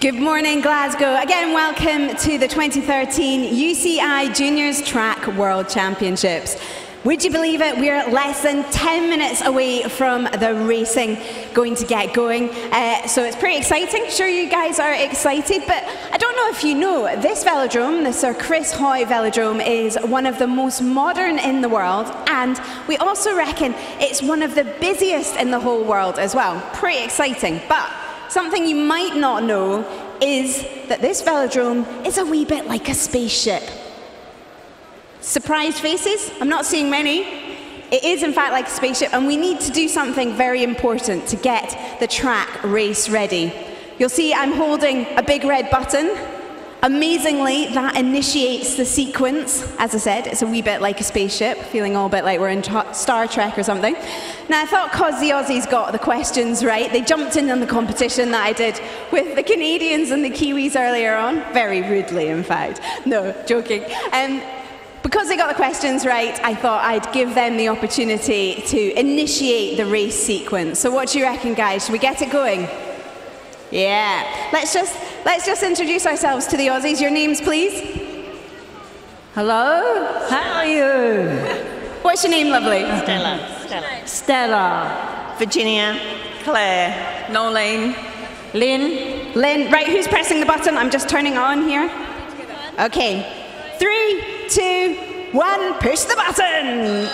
Good morning, Glasgow. Again, welcome to the 2013 UCI Juniors Track World Championships. Would you believe it? We're less than 10 minutes away from the racing going to get going. So it's pretty exciting. Sure, you guys are excited, but I don't know if you know, this velodrome, the Sir Chris Hoy velodrome, is one of the most modern in the world, and we also reckon it's one of the busiest in the whole world as well. Pretty exciting. But something you might not know is that this velodrome is a wee bit like a spaceship. Surprised faces? I'm not seeing many. It is in fact like a spaceship, and we need to do something very important to get the track race ready. You'll see I'm holding a big red button. Amazingly, that initiates the sequence. As I said, it's a wee bit like a spaceship, feeling all a bit like we're in Star Trek or something. Now, I thought because the Aussies got the questions right, they jumped in on the competition that I did with the Canadians and the Kiwis earlier on. Very rudely, in fact. No, joking. Because they got the questions right, I thought I'd give them the opportunity to initiate the race sequence. So what do you reckon, guys? Should we get it going? Yeah. Let's just introduce ourselves to the Aussies. Your names, please. Hello. How are you? What's your name, lovely? Stella. Virginia. Claire. Nolene. Lynn. Lynn. Right, who's pressing the button? I'm just turning on here. Okay. 3, 2, 1, push the button!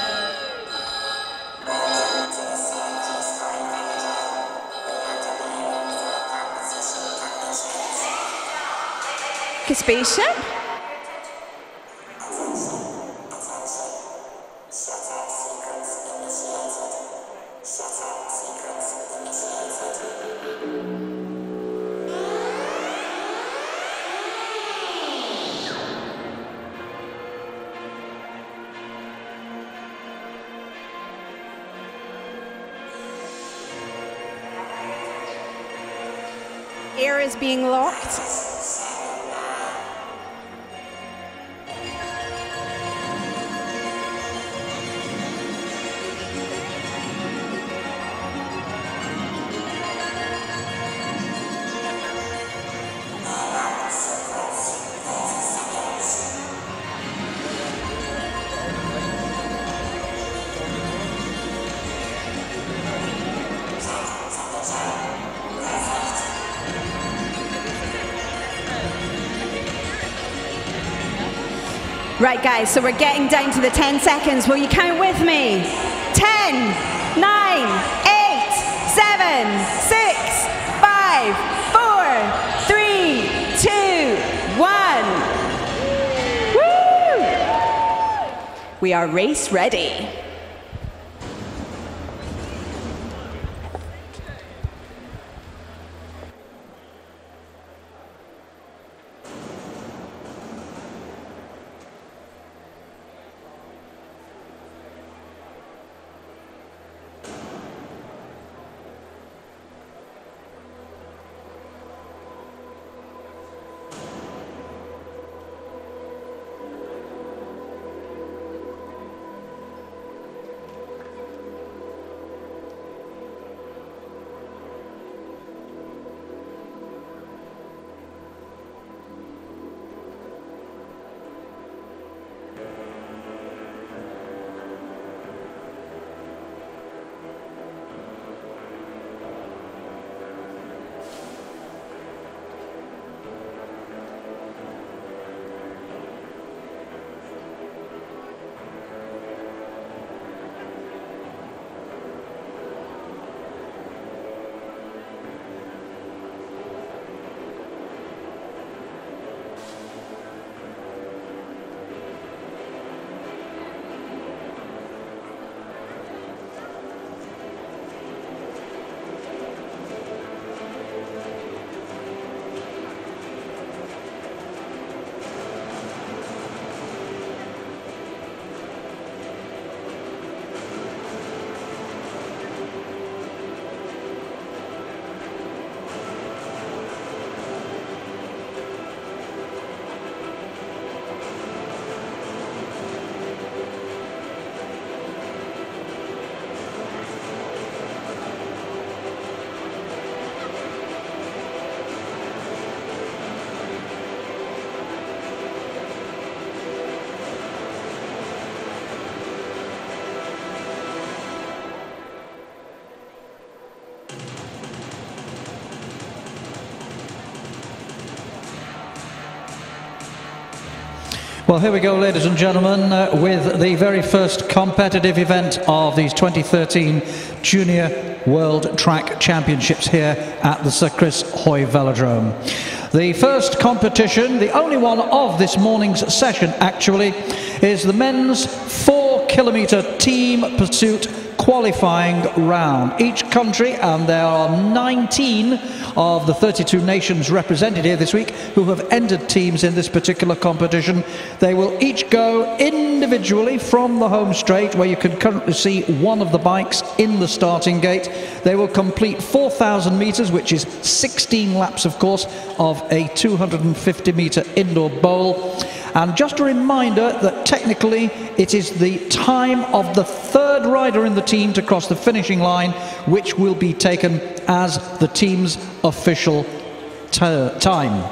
A spaceship? Air is being locked. Right, guys, so we're getting down to the 10 seconds. Will you count with me? 10, 9, 8, 7, 6, 5, 4, 3, 2, 1. Woo! We are race ready. Well, here we go, ladies and gentlemen, with the very first competitive event of these 2013 Junior World Track Championships here at the Sir Chris Hoy Velodrome. The first competition, the only one of this morning's session actually, is the men's 4-kilometre team pursuit qualifying round. Each country, and there are 19 of the 32 nations represented here this week who have entered teams in this particular competition. They will each go individually from the home straight, where you can currently see one of the bikes in the starting gate. They will complete 4,000 metres, which is 16 laps, of course, of a 250-metre indoor bowl. And just a reminder that technically it is the time of the third rider in the team to cross the finishing line which will be taken as the team's official time.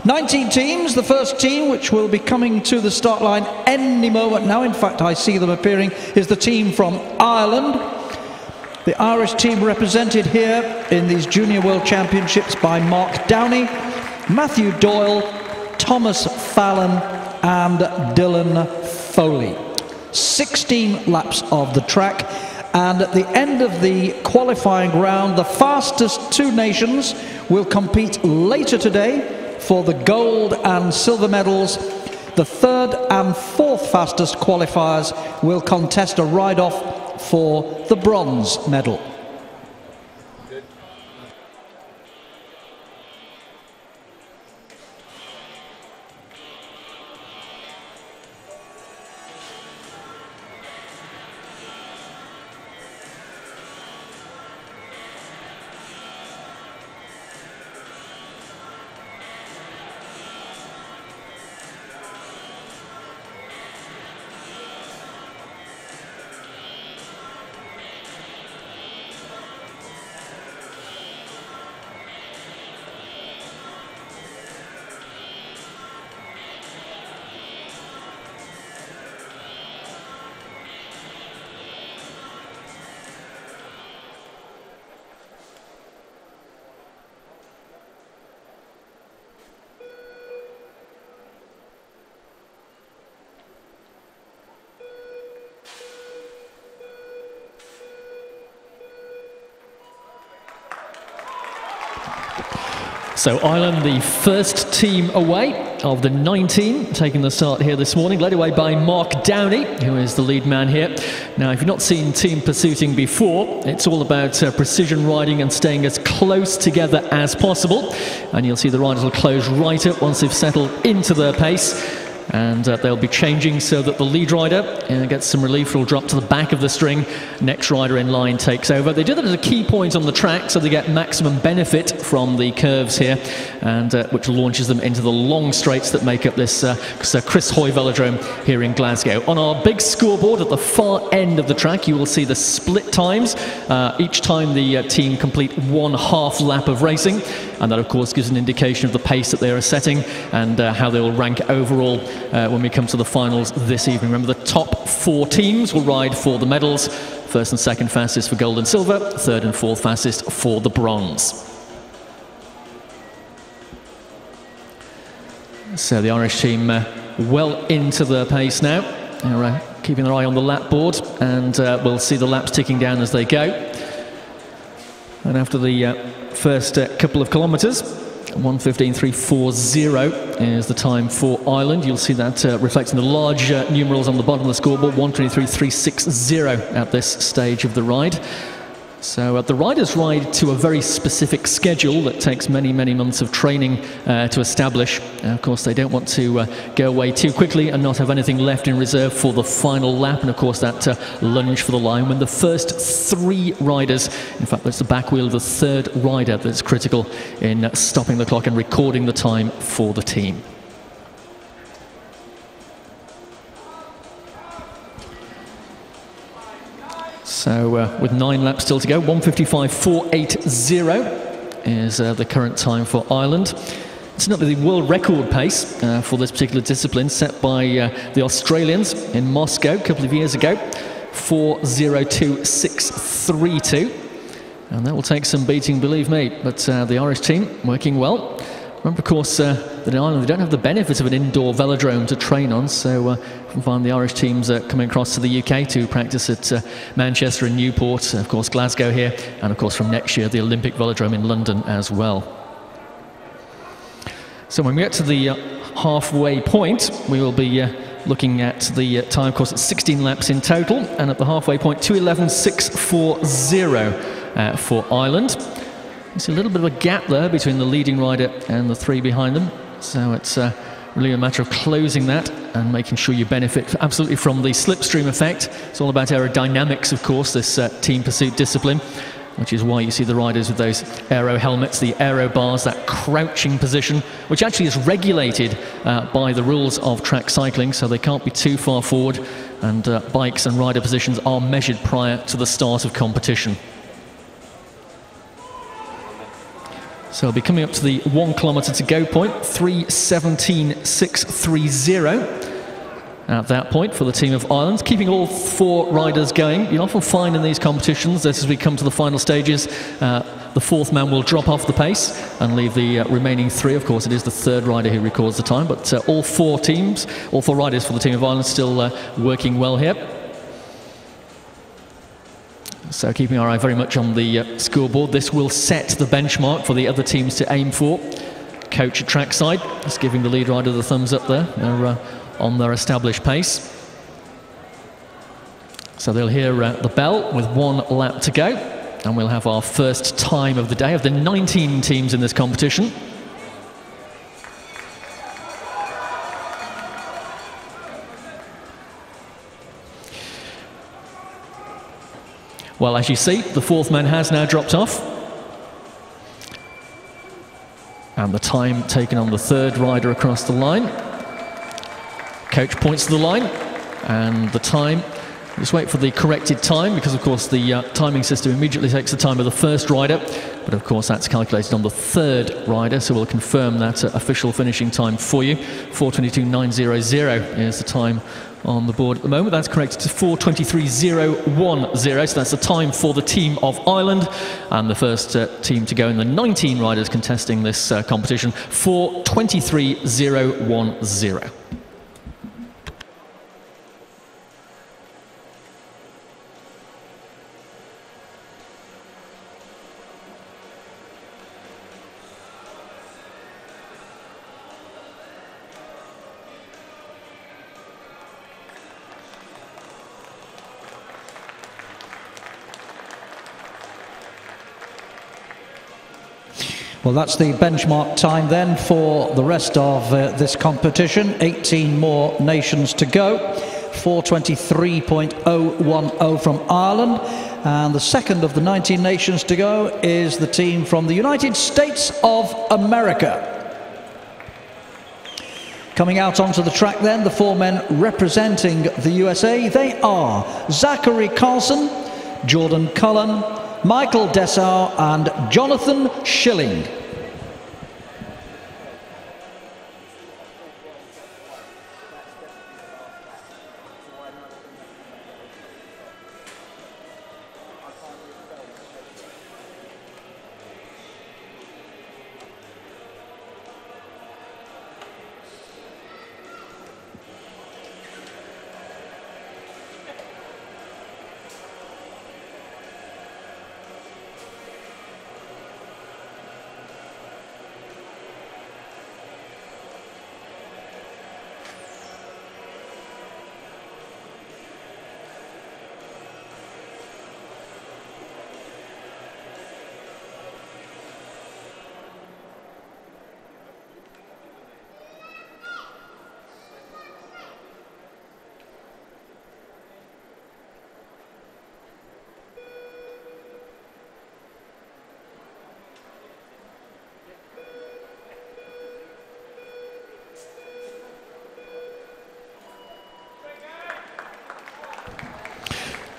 19 teams. The first team, which will be coming to the start line any moment now, in fact I see them appearing, is the team from Ireland. The Irish team represented here in these Junior World Championships by Mark Downey, Matthew Doyle, Thomas Fallon and Dylan Foley. 16 laps of the track, and at the end of the qualifying round, the fastest two nations will compete later today for the gold and silver medals. The third and fourth fastest qualifiers will contest a ride-off for the bronze medal. So Ireland, the first team away of the 19, taking the start here this morning, led away by Mark Downey, who is the lead man here. Now, if you've not seen team pursuiting before, it's all about precision riding and staying as close together as possible. And you'll see the riders will close right up once they've settled into their pace. And they'll be changing so that the lead rider gets some relief, will drop to the back of the string. Next rider in line takes over. They do that as a key point on the track, so they get maximum benefit from the curves here, and which launches them into the long straights that make up this Chris Hoy Velodrome here in Glasgow. On our big scoreboard at the far end of the track, you will see the split times. Each time the team complete 1/2 lap of racing, and that of course gives an indication of the pace that they are setting and how they will rank overall when we come to the finals this evening. Remember, the top 4 teams will ride for the medals. First and second fastest for gold and silver, third and fourth fastest for the bronze. So the Irish team well into their pace now. They're keeping their eye on the lap board, and we'll see the laps ticking down as they go. And after the first couple of kilometres, 1:15.340 is the time for Ireland. You'll see that reflecting the large numerals on the bottom of the scoreboard, 1:23.360 at this stage of the ride. So the riders ride to a very specific schedule that takes many, many months of training to establish. Of course, they don't want to go away too quickly and not have anything left in reserve for the final lap, and of course that lunge for the line when the first 3 riders, in fact that's the back wheel of the third rider that's critical in stopping the clock and recording the time for the team. So with 9 laps still to go, 1:55.480 is the current time for Ireland. It's not the world record pace for this particular discipline, set by the Australians in Moscow a couple of years ago, 4:02.632. And that will take some beating, believe me. But the Irish team working well. Remember, of course, that in Ireland they don't have the benefit of an indoor velodrome to train on, so you can find the Irish teams coming across to the UK to practice at Manchester and Newport, of course Glasgow here, and of course from next year the Olympic Velodrome in London as well. So when we get to the halfway point, we will be looking at the time, of course, at 16 laps in total, and at the halfway point, 2:11.640 for Ireland. You see a little bit of a gap there between the leading rider and the three behind them, so it's really a matter of closing that and making sure you benefit absolutely from the slipstream effect. It's all about aerodynamics, of course, this team pursuit discipline, which is why you see the riders with those aero helmets, the aero bars, that crouching position, which actually is regulated by the rules of track cycling, so they can't be too far forward, and bikes and rider positions are measured prior to the start of competition. So we'll be coming up to the 1 kilometre to go point, 3:17.630 at that point for the team of Ireland, keeping all 4 riders going. You often find in these competitions that as we come to the final stages, the 4th man will drop off the pace and leave the remaining 3. Of course, it is the 3rd rider who records the time, but all 4 riders for the team of Ireland still working well here. So keeping our eye very much on the scoreboard. This will set the benchmark for the other teams to aim for. Coach at trackside is giving the lead rider the thumbs up there. They're on their established pace. So they'll hear the bell with 1 lap to go, and we'll have our first time of the day of the 19 teams in this competition. Well, as you see, the 4th man has now dropped off. And the time taken on the 3rd rider across the line. Coach points to the line, and the time, just wait for the corrected time, because of course the timing system immediately takes the time of the 1st rider, but of course that's calculated on the 3rd rider, so we'll confirm that official finishing time for you. 4:22.900 is the time on the board at the moment. That's corrected to 4:23.010, so that's the time for the team of Ireland, and the first team to go in the 19 riders contesting this competition, 4:23.010. Well, that's the benchmark time then for the rest of this competition. 18 more nations to go. 4:23.010 from Ireland. And the second of the 19 nations to go is the team from the United States of America. Coming out onto the track then, the 4 men representing the USA. They are Zachary Carlson, Jordan Cullen, Michael Dessau and Jonathan Schilling.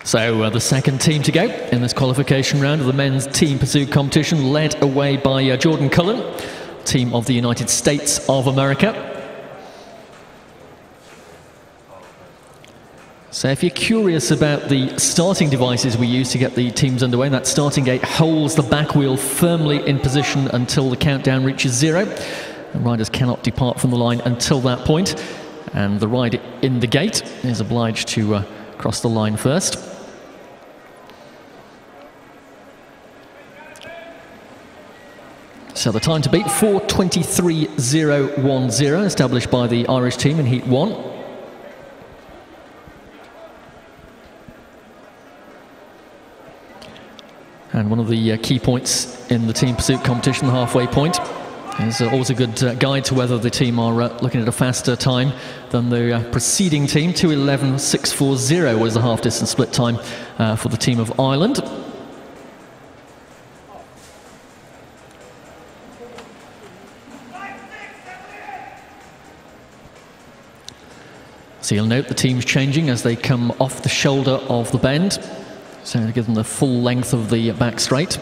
So the second team to go in this qualification round of the men's team pursuit competition, led away by Jordan Cullen, team of the United States of America. So if you're curious about the starting devices we use to get the teams underway, that starting gate holds the back wheel firmly in position until the countdown reaches 0. The riders cannot depart from the line until that point, and the rider in the gate is obliged to cross the line first. So the time to beat, 4:23.010, established by the Irish team in Heat 1. And one of the key points in the team pursuit competition, the halfway point, is always a good guide to whether the team are looking at a faster time than the preceding team. 2:11.640 was the half-distance split time for the team of Ireland. So you'll note the team's changing as they come off the shoulder of the bend. So to give them the full length of the back straight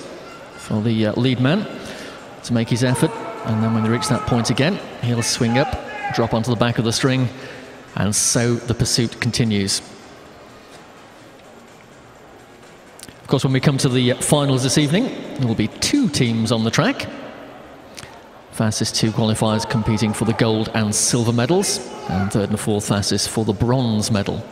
for the lead man to make his effort. And then when they reach that point again, he'll swing up, drop onto the back of the string, and so the pursuit continues. Of course, when we come to the finals this evening, there will be 2 teams on the track. Fastest 2 qualifiers competing for the gold and silver medals, and 3rd and 4th fastest for the bronze medal.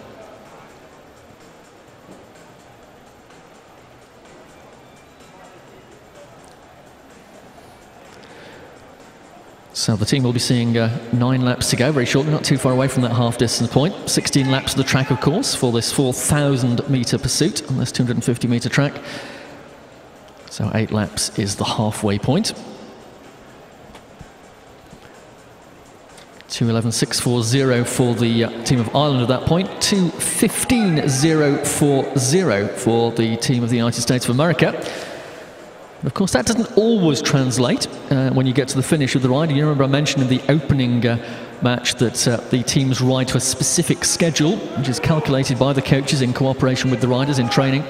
So the team will be seeing 9 laps to go very shortly, not too far away from that half-distance point. 16 laps of the track, of course, for this 4,000-metre pursuit on this 250-metre track. So 8 laps is the halfway point. 2:11.640 for the team of Ireland at that point. 2:15.040 for the team of the United States of America. Of course, that doesn't always translate when you get to the finish of the ride. You remember I mentioned in the opening match that the teams ride to a specific schedule, which is calculated by the coaches in cooperation with the riders in training.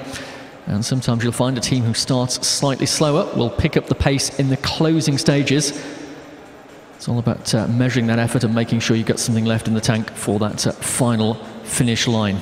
And sometimes you'll find a team who starts slightly slower will pick up the pace in the closing stages. It's all about measuring that effort and making sure you've got something left in the tank for that final finish line.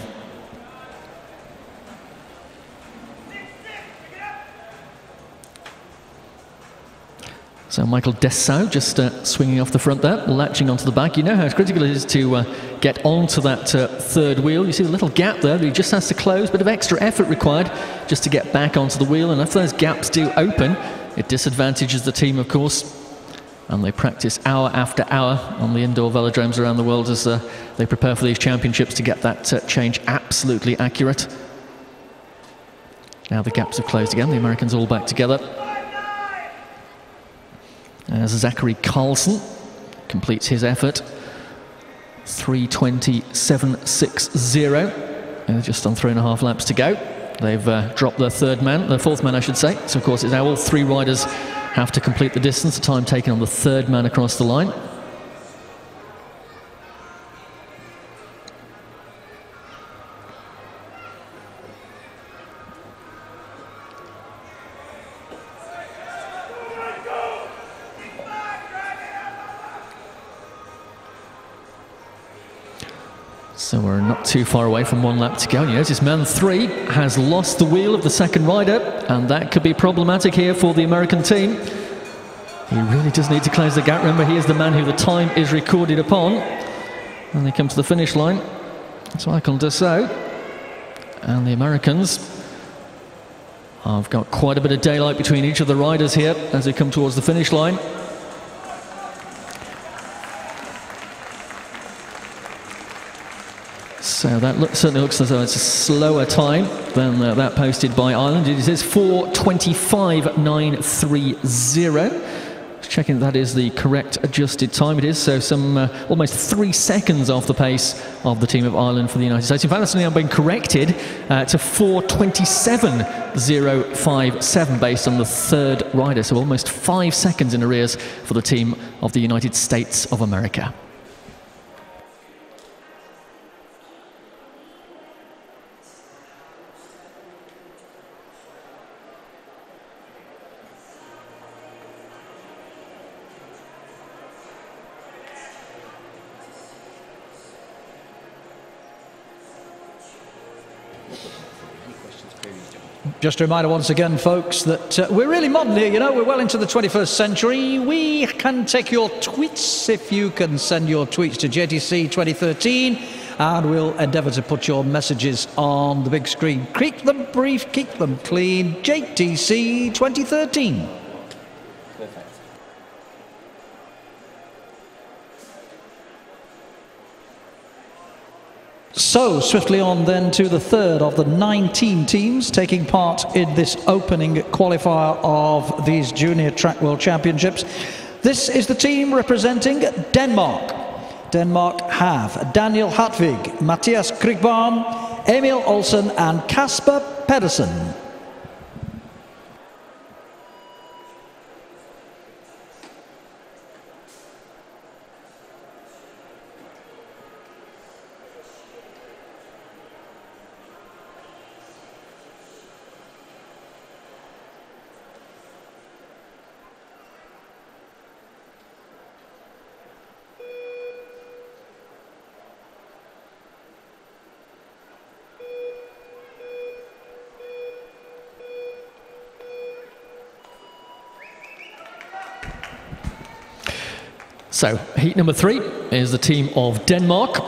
So Michael Dessau just swinging off the front there, latching onto the back. You know how critical it is to get onto that 3rd wheel. You see the little gap there that he just has to close, bit of extra effort required just to get back onto the wheel. And if those gaps do open, it disadvantages the team, of course. And they practice hour after hour on the indoor velodromes around the world as they prepare for these championships to get that change absolutely accurate. Now the gaps have closed again, the Americans all back together. As Zachary Carlson completes his effort, 3:20.760. Just on 3.5 laps to go. They've dropped their 4th man, I should say. So of course it's now all 3 riders have to complete the distance, the time taken on the 3rd man across the line. So we're not too far away from 1 lap to go. And you notice man 3 has lost the wheel of the 2nd rider, and that could be problematic here for the American team. He really does need to close the gap. Remember, he is the man who the time is recorded upon. And they come to the finish line. It's Michael Dessau. And the Americans have got quite a bit of daylight between each of the riders here as they come towards the finish line. So that certainly looks as though it's a slower time than that posted by Ireland. It is 4:25.930. Checking that is the correct adjusted time. It is, so some almost 3 seconds off the pace of the team of Ireland for the United States. In fact, that's now been corrected to 4:27.057 based on the 3rd rider. So almost 5 seconds in arrears for the team of the United States of America. Just a reminder once again, folks, that we're really modern here, you know, we're well into the 21st century. We can take your tweets if you can send your tweets to JTC 2013, and we'll endeavour to put your messages on the big screen. Keep them brief, keep them clean. JTC 2013. So, swiftly on then to the third of the 19 teams taking part in this opening qualifier of these Junior Track World Championships. This is the team representing Denmark. Denmark have Daniel Hartvig, Mathias Krigbaum, Emil Olsen and Kasper Pedersen. So, heat number 3 is the team of Denmark.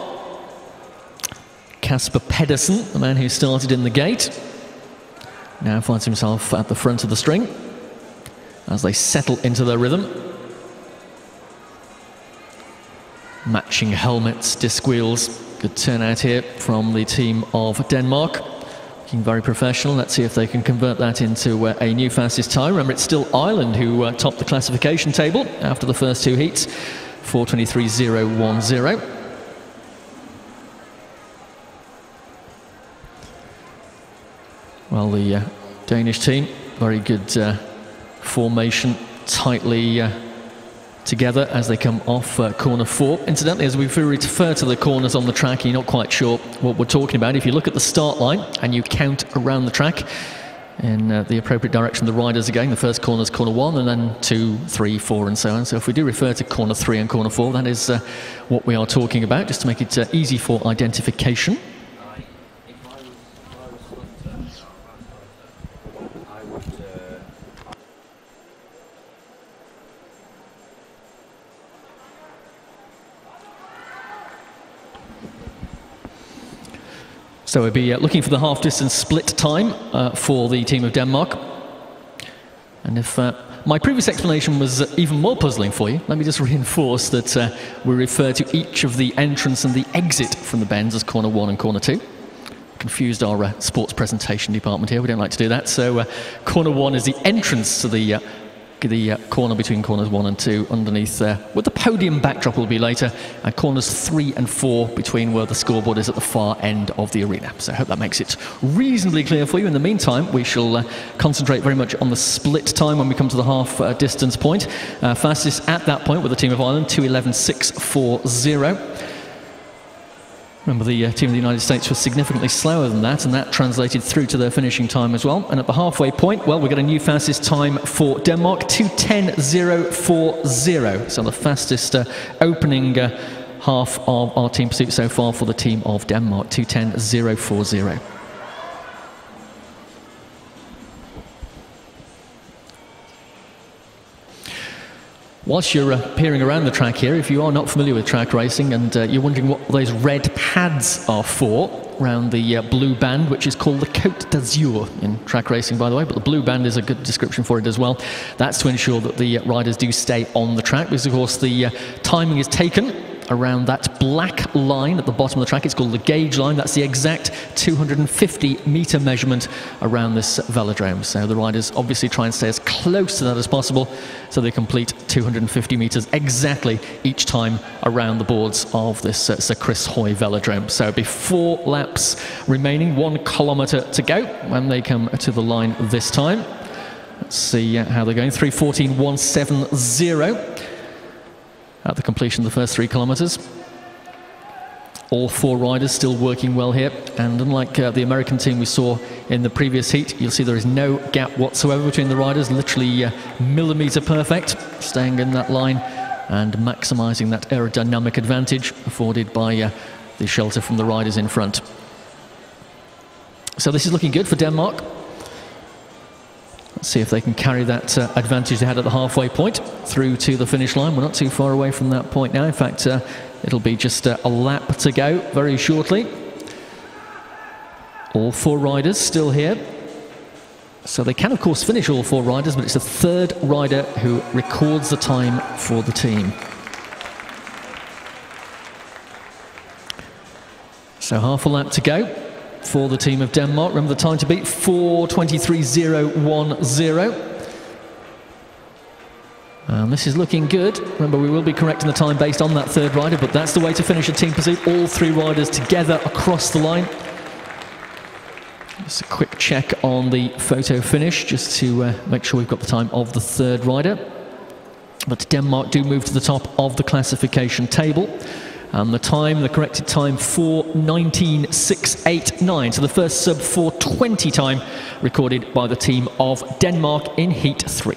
Kasper Pedersen, the man who started in the gate, now finds himself at the front of the string as they settle into their rhythm. Matching helmets, disc wheels, good turnout here from the team of Denmark. Looking very professional. Let's see if they can convert that into a new fastest time. Remember, it's still Ireland who topped the classification table after the first 2 heats, 4:23.010. Well, the Danish team, very good formation, tightly together as they come off corner 4. Incidentally, as we refer to the corners on the track, you're not quite sure what we're talking about. If you look at the start line and you count around the track in the appropriate direction the riders are going, the first corner is corner 1 and then 2, 3, 4 and so on. So if we do refer to corner 3 and corner 4, that is what we are talking about, just to make it easy for identification. So we'll be looking for the half-distance split time for the team of Denmark. And if my previous explanation was even more puzzling for you, let me just reinforce that we refer to each of the entrance and the exit from the bends as corner 1 and corner 2. Confused our sports presentation department here, we don't like to do that. So corner 1 is the entrance to the corner between corners 1 and 2 underneath there, where the podium backdrop will be later, and corners 3 and 4 between where the scoreboard is at the far end of the arena. So I hope that makes it reasonably clear for you. In the meantime, we shall concentrate very much on the split time when we come to the half distance point. Fastest at that point with the team of Ireland, 2:11.640. Remember, the team of the United States was significantly slower than that, and that translated through to their finishing time as well. And at the halfway point, well, we get a new fastest time for Denmark, 2:10.040. So the fastest opening half of our team pursuit so far for the team of Denmark, 2:10.040. Whilst you're peering around the track here, if you are not familiar with track racing and you're wondering what those red pads are for around the blue band, which is called the Côte d'Azur in track racing, by the way, but the blue band is a good description for it as well. That's to ensure that the riders do stay on the track, because of course the timing is taken around that black line at the bottom of the track. It's called the gauge line. That's the exact 250-meter measurement around this velodrome. So the riders obviously try and stay as close to that as possible, so they complete 250 meters exactly each time around the boards of this Sir Chris Hoy velodrome. So it'll be 4 laps remaining, 1 kilometer to go when they come to the line this time. Let's see how they're going. 3:14.170 at the completion of the first 3 kilometers. All 4 riders still working well here, and unlike the American team we saw in the previous heat, you'll see there is no gap whatsoever between the riders, literally millimeter perfect, staying in that line and maximizing that aerodynamic advantage afforded by the shelter from the riders in front. So this is looking good for Denmark. Let's see if they can carry that advantage they had at the halfway point through to the finish line. We're not too far away from that point now. In fact, it'll be just a lap to go very shortly. All 4 riders still here. So they can, of course, finish all 4 riders, but it's the 3rd rider who records the time for the team. So half a lap to go for the team of Denmark. Remember the time to beat, 4:23.010. And this is looking good. Remember, we will be correcting the time based on that 3rd rider, but that's the way to finish a team pursuit. All 3 riders together across the line. Just a quick check on the photo finish, just to make sure we've got the time of the 3rd rider. But Denmark do move to the top of the classification table. And the time, the corrected time, 4:19.689. So the first sub-4:20 time recorded by the team of Denmark in Heat 3.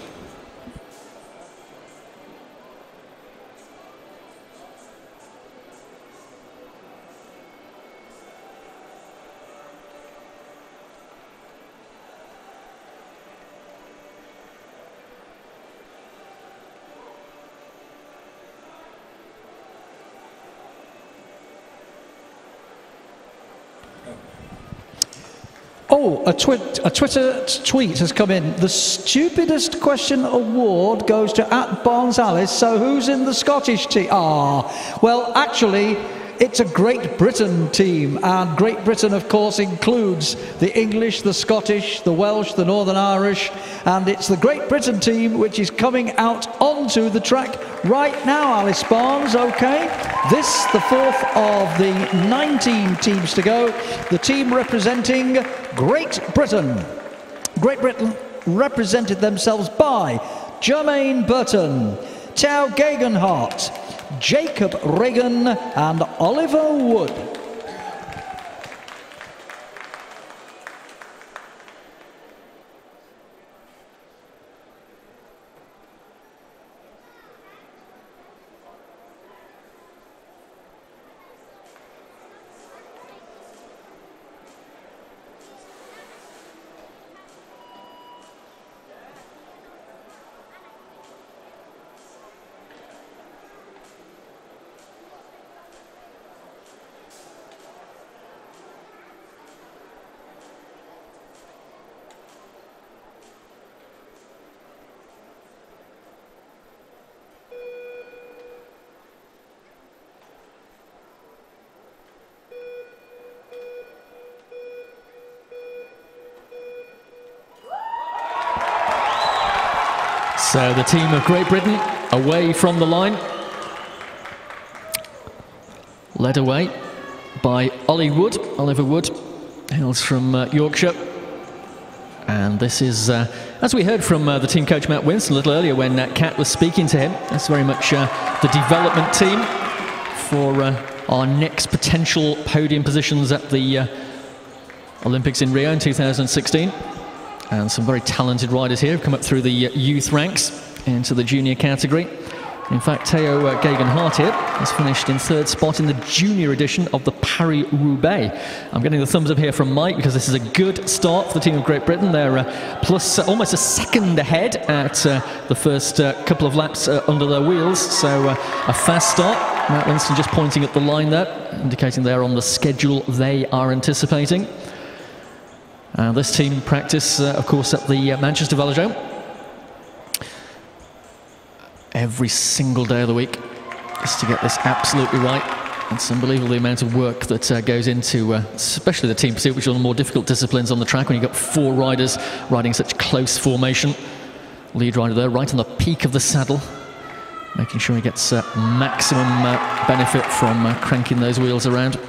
Oh, a Twitter tweet has come in. The stupidest question award goes to @BarnesAlice. So who's in the Scottish team? Well, actually, it's a Great Britain team, and Great Britain, of course, includes the English, the Scottish, the Welsh, the Northern Irish, and it's the Great Britain team which is coming out onto the track right now, Alice Barnes, okay? This, the 4th of the 19 teams to go, the team representing Great Britain. Great Britain represented themselves by Jermaine Burton, Tao Gegenhardt, Jacob Regan and Oliver Wood. So the team of Great Britain away from the line, led away by Oliver Wood, hails from Yorkshire. And this is, as we heard from the team coach Matt Winston a little earlier when Kat was speaking to him, that's very much the development team for our next potential podium positions at the Olympics in Rio in 2016. And some very talented riders here have come up through the youth ranks into the junior category. In fact, Tao Gegenhardt here has finished in 3rd spot in the junior edition of the Paris-Roubaix. I'm getting the thumbs up here from Mike because this is a good start for the team of Great Britain. They're plus almost a second ahead at the first couple of laps under their wheels. So a fast start. Matt Winston just pointing at the line there, indicating they're on the schedule they are anticipating. This team practice, of course, at the Manchester Velodrome every single day of the week, just to get this absolutely right. It's unbelievable the amount of work that goes into, especially the team pursuit, which is one of the more difficult disciplines on the track when you've got 4 riders riding such close formation. Lead rider there, right on the peak of the saddle, making sure he gets maximum benefit from cranking those wheels around.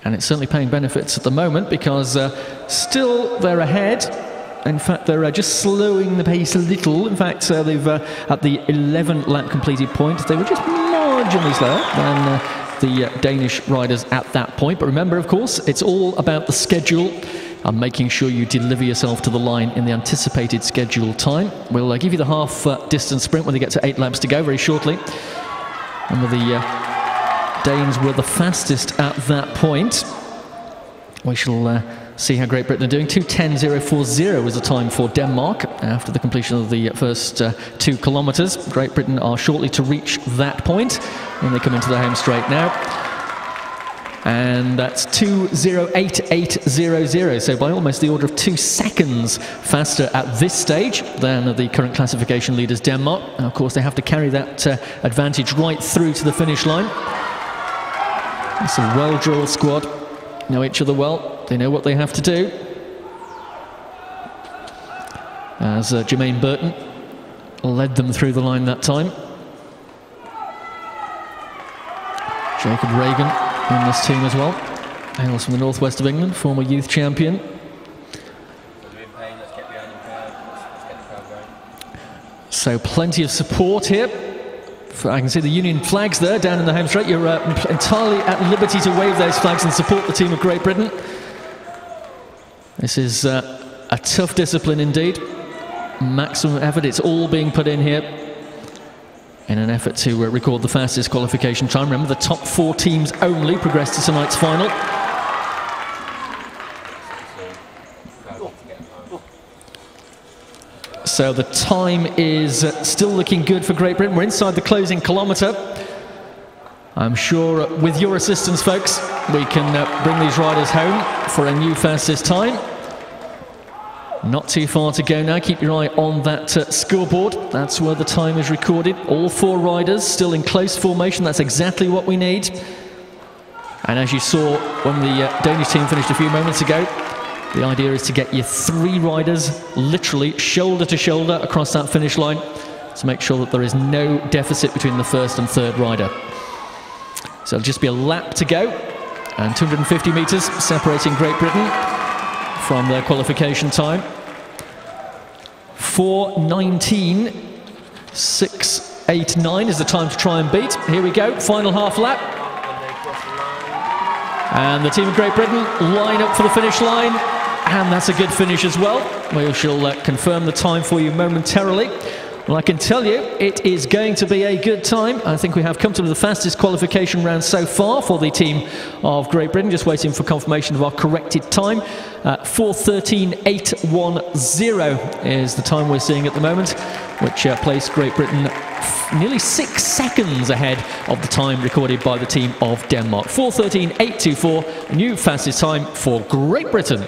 And it's certainly paying benefits at the moment because still they're ahead. In fact, they're just slowing the pace a little. In fact, they've at the 11th lap completed point, they were just marginally slower than the Danish riders at that point. But remember, of course, it's all about the schedule and making sure you deliver yourself to the line in the anticipated scheduled time. We'll give you the half distance sprint when they get to 8 laps to go very shortly. Remember, the Danes were the fastest at that point. we shall see how Great Britain are doing. 2:10.040 was the time for Denmark after the completion of the first 2 kilometres. Great Britain are shortly to reach that point when they come into the home straight now. And that's 2:08.800, so by almost the order of 2 seconds faster at this stage than the current classification leaders Denmark. And of course they have to carry that advantage right through to the finish line. It's a well-drilled squad, know each other well, they know what they have to do. As Jermaine Burton led them through the line that time. Jacob Reagan in this team as well, hails from the northwest of England, former youth champion. So plenty of support here. I can see the Union flags there down in the home straight. You're entirely at liberty to wave those flags and support the team of Great Britain. This is a tough discipline indeed. Maximum effort, it's all being put in here in an effort to record the fastest qualification time. Remember, the top 4 teams only progress to tonight's final. So the time is still looking good for Great Britain. We're inside the closing kilometre. I'm sure with your assistance, folks, we can bring these riders home for a new fastest time. Not too far to go now. Keep your eye on that scoreboard. That's where the time is recorded. All 4 riders still in close formation. That's exactly what we need. And as you saw when the Danish team finished a few moments ago, the idea is to get your 3 riders literally shoulder to shoulder across that finish line to make sure that there is no deficit between the first and third rider. So it'll just be a lap to go, and 250 metres separating Great Britain from their qualification time. 4:19.689 is the time to try and beat. Here we go, final half lap. And the team of Great Britain line up for the finish line, and that's a good finish as well. We shall confirm the time for you momentarily. Well, I can tell you it is going to be a good time. I think we have come to the fastest qualification round so far for the team of Great Britain. Just waiting for confirmation of our corrected time. 4:13.810 is the time we're seeing at the moment, which placed Great Britain nearly 6 seconds ahead of the time recorded by the team of Denmark. 4:13.824, new fastest time for Great Britain.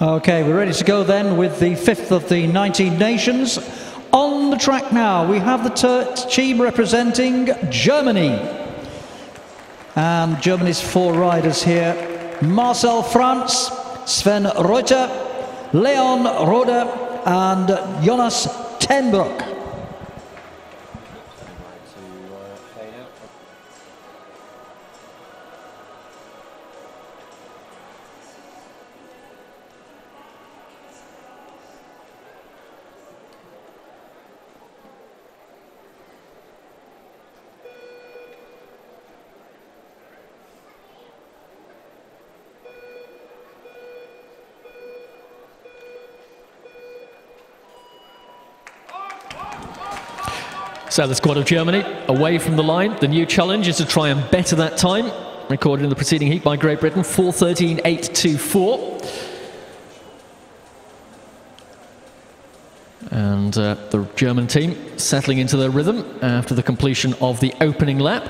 Okay, we're ready to go then with the 5th of the 19 nations. On the track now, we have the team representing Germany. And Germany's 4 riders here: Marcel Franz, Sven Reuter, Leon Rode and Jonas Tenbroek. So the squad of Germany away from the line. The new challenge is to try and better that time, recorded in the preceding heat by Great Britain, 4:13.824. And the German team settling into their rhythm after the completion of the opening lap.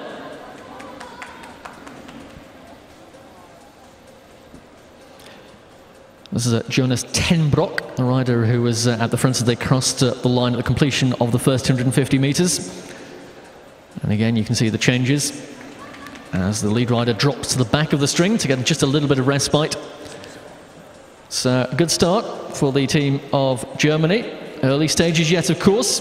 This is Jonas Tenbroek, a rider who was at the front as they crossed the line at the completion of the first 250 metres. And again, you can see the changes as the lead rider drops to the back of the string to get just a little bit of respite It's a good start for the team of Germany. Early stages yet, of course.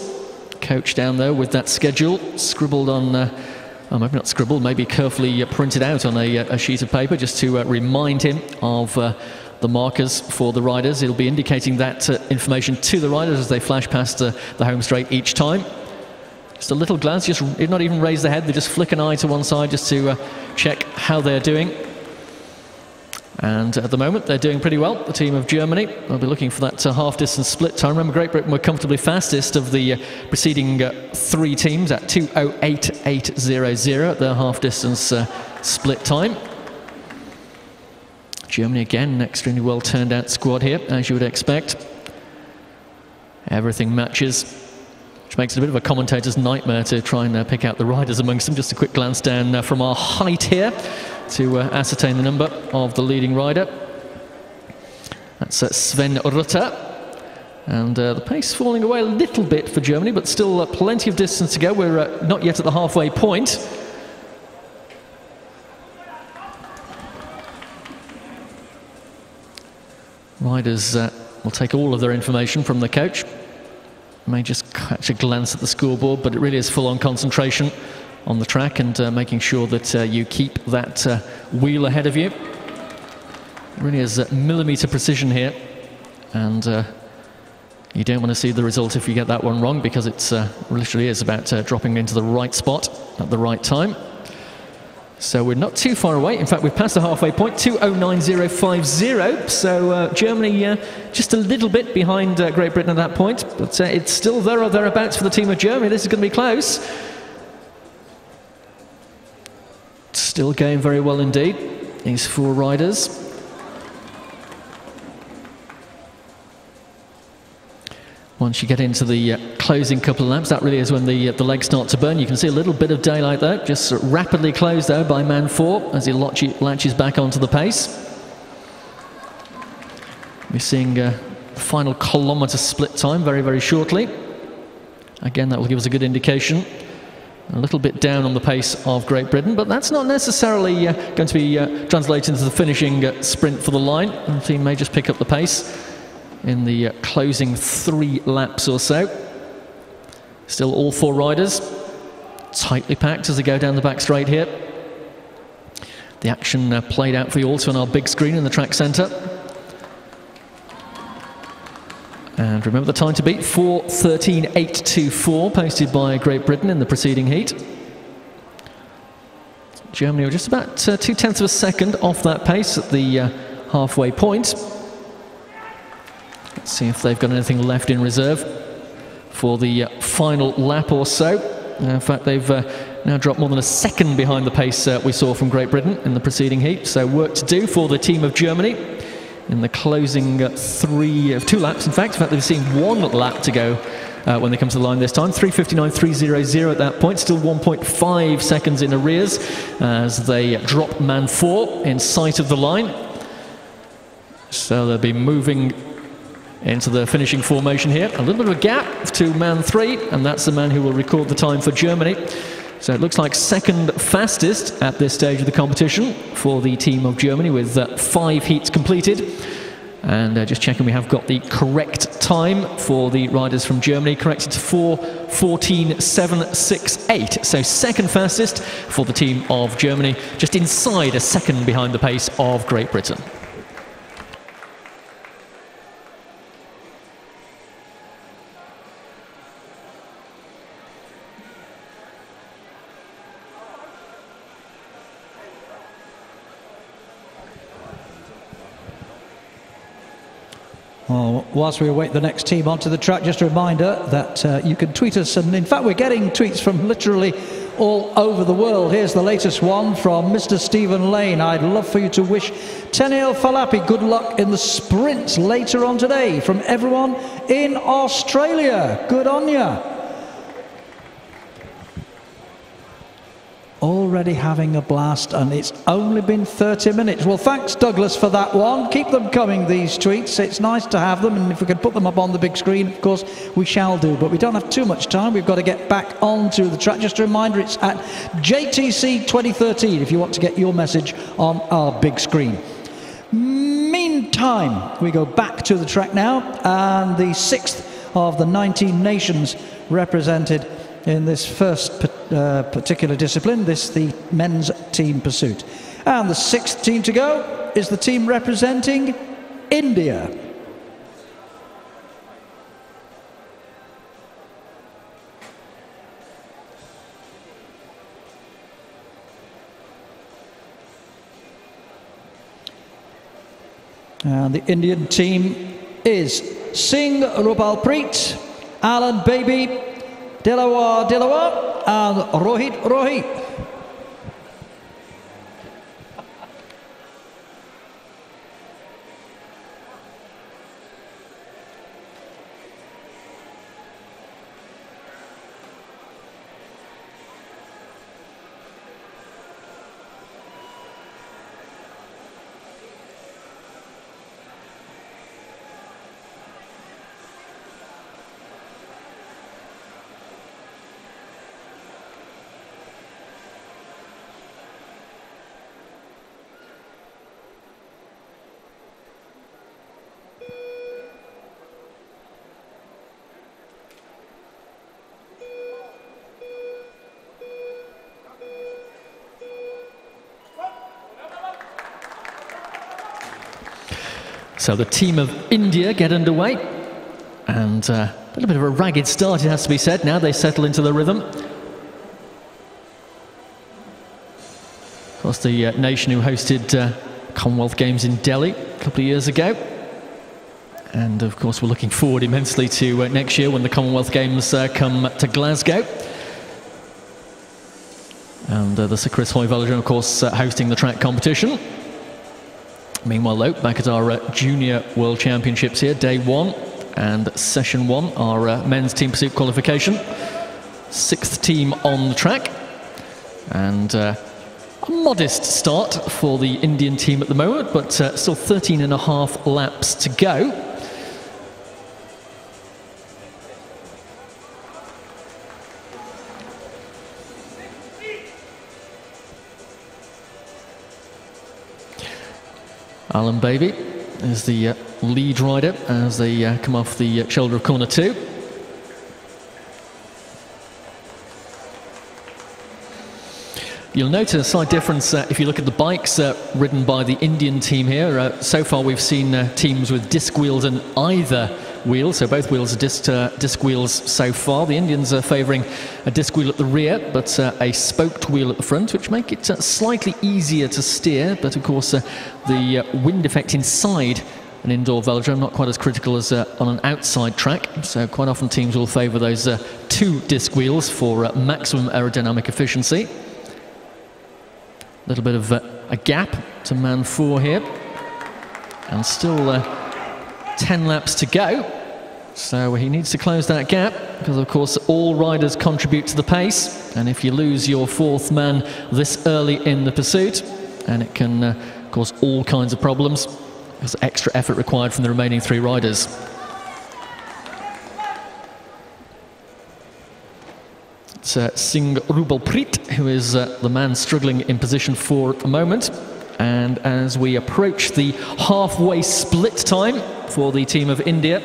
Coach down there with that schedule scribbled on, well, maybe not scribbled, maybe carefully printed out on a sheet of paper just to remind him of the markers for the riders. He'll be indicating that information to the riders as they flash past the home straight each time. Just a little glance, just not even raise the head, they just flick an eye to one side just to check how they're doing. And at the moment, they're doing pretty well, the team of Germany. They'll be looking for that half-distance split time. Remember, Great Britain were comfortably fastest of the preceding 3 teams at 2:08.800, their half-distance split time. Germany, again, an extremely well-turned-out squad here, as you would expect. Everything matches, which makes it a bit of a commentator's nightmare to try and pick out the riders amongst them. Just a quick glance down from our height here to ascertain the number of the leading rider. That's Sven Rutter. And the pace falling away a little bit for Germany, but still plenty of distance to go. We're not yet at the halfway point. Riders will take all of their information from the coach. May just catch a glance at the scoreboard, but it really is full-on concentration on the track and making sure that you keep that wheel ahead of you. It really is millimetre precision here, and you don't want to see the result if you get that one wrong, because it literally is about dropping into the right spot at the right time. So we're not too far away. In fact, we've passed the halfway point, 2:09.050. So Germany just a little bit behind Great Britain at that point, but it's still there or thereabouts for the team of Germany. This is going to be close. Still going very well indeed, these 4 riders. Once you get into the closing couple of laps, that really is when the legs start to burn. You can see a little bit of daylight there, just rapidly closed though by man 4 as he latches back onto the pace. We're seeing final kilometre split time very, very shortly. Again, that will give us a good indication. A little bit down on the pace of Great Britain, but that's not necessarily going to be translated into the finishing sprint for the line. The team may just pick up the pace in the closing 3 laps or so. Still all 4 riders tightly packed as they go down the back straight here. The action played out for you also on our big screen in the track centre. And remember the time to beat, 4:13.824, posted by Great Britain in the preceding heat. Germany were just about 0.2 of a second off that pace at the halfway point. Let's see if they've got anything left in reserve for the final lap or so. In fact, they've now dropped more than a second behind the pace we saw from Great Britain in the preceding heat. So work to do for the team of Germany in the closing 2 laps. In fact, they've seen 1 lap to go when they come to the line this time. 3:59.300 at that point, still 1.5 seconds in arrears as they drop man 4 in sight of the line. So they'll be moving into the finishing formation here. A little bit of a gap to man 3, and that's the man who will record the time for Germany. So it looks like second fastest at this stage of the competition for the team of Germany, with 5 heats completed. And just checking we have got the correct time for the riders from Germany, corrected to 4:14.768. So second fastest for the team of Germany, just inside a second behind the pace of Great Britain. Well, whilst we await the next team onto the track, just a reminder that you can tweet us, and in fact we're getting tweets from literally all over the world. Here's the latest one from Mr. Stephen Lane. I'd love for you to wish Tenniel Falapi good luck in the sprints later on today from everyone in Australia. Good on ya. Already having a blast, and it's only been 30 minutes. Well, thanks Douglas for that one. Keep them coming, these tweets. It's nice to have them, and if we can put them up on the big screen, of course we shall do, but we don't have too much time. We've got to get back onto the track. Just a reminder, it's at JTC 2013 if you want to get your message on our big screen. Meantime, time. We go back to the track now, and the 6th of the 19 nations represented in this first particular discipline, the men's team pursuit. And the 6th team to go is the team representing India. And the Indian team is Singh Rupalpreet, Alan Baby, Dilawar Dilawar, and Rohit Rohit. So the team of India get underway, and a little bit of a ragged start, it has to be said. Now they settle into the rhythm. Of course, the nation who hosted Commonwealth Games in Delhi a couple of years ago. And of course, we're looking forward immensely to next year when the Commonwealth Games come to Glasgow. And the Sir Chris Hoy Velodrome, of course, hosting the track competition. Meanwhile, though, back at our Junior World Championships here, day 1 and session 1, our men's team pursuit qualification. 6th team on the track. And a modest start for the Indian team at the moment, but still 13.5 laps to go. Alan Baby is the lead rider as they come off the shoulder of corner 2. You'll notice a slight difference if you look at the bikes ridden by the Indian team here. So far we've seen teams with disc wheels and either wheel, so both wheels are disc wheels so far. The Indians are favouring a disc wheel at the rear, but a spoked wheel at the front, which make it slightly easier to steer. But of course, the wind effect inside an indoor velodrome not quite as critical as on an outside track. So quite often teams will favour those 2 disc wheels for maximum aerodynamic efficiency. A little bit of a gap to man 4 here, and still 10 laps to go. So he needs to close that gap, because of course all riders contribute to the pace, and if you lose your 4th man this early in the pursuit, and it can cause all kinds of problems. There's extra effort required from the remaining 3 riders. It's Singh Rupalpreet, who is the man struggling in position 4 at the moment. And as we approach the halfway split time for the team of India,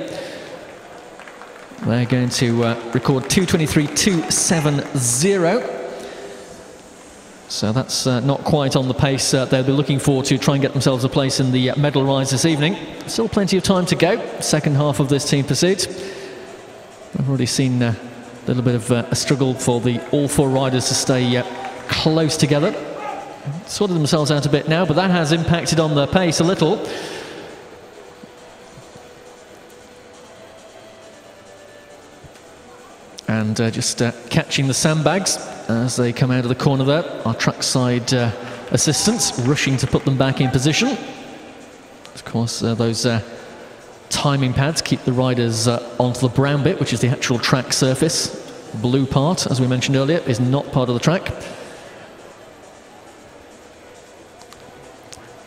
they're going to record 2:23.270. So that's not quite on the pace they'll be looking for to try and get themselves a place in the medal rise this evening. Still plenty of time to go, second half of this team pursuit. I've already seen a little bit of a struggle for all 4 riders to stay close together. Sorted themselves out a bit now, but that has impacted on their pace a little. And just catching the sandbags as they come out of the corner there. Our trackside assistants rushing to put them back in position. Of course, those timing pads keep the riders onto the brown bit, which is the actual track surface. The blue part, as we mentioned earlier, is not part of the track.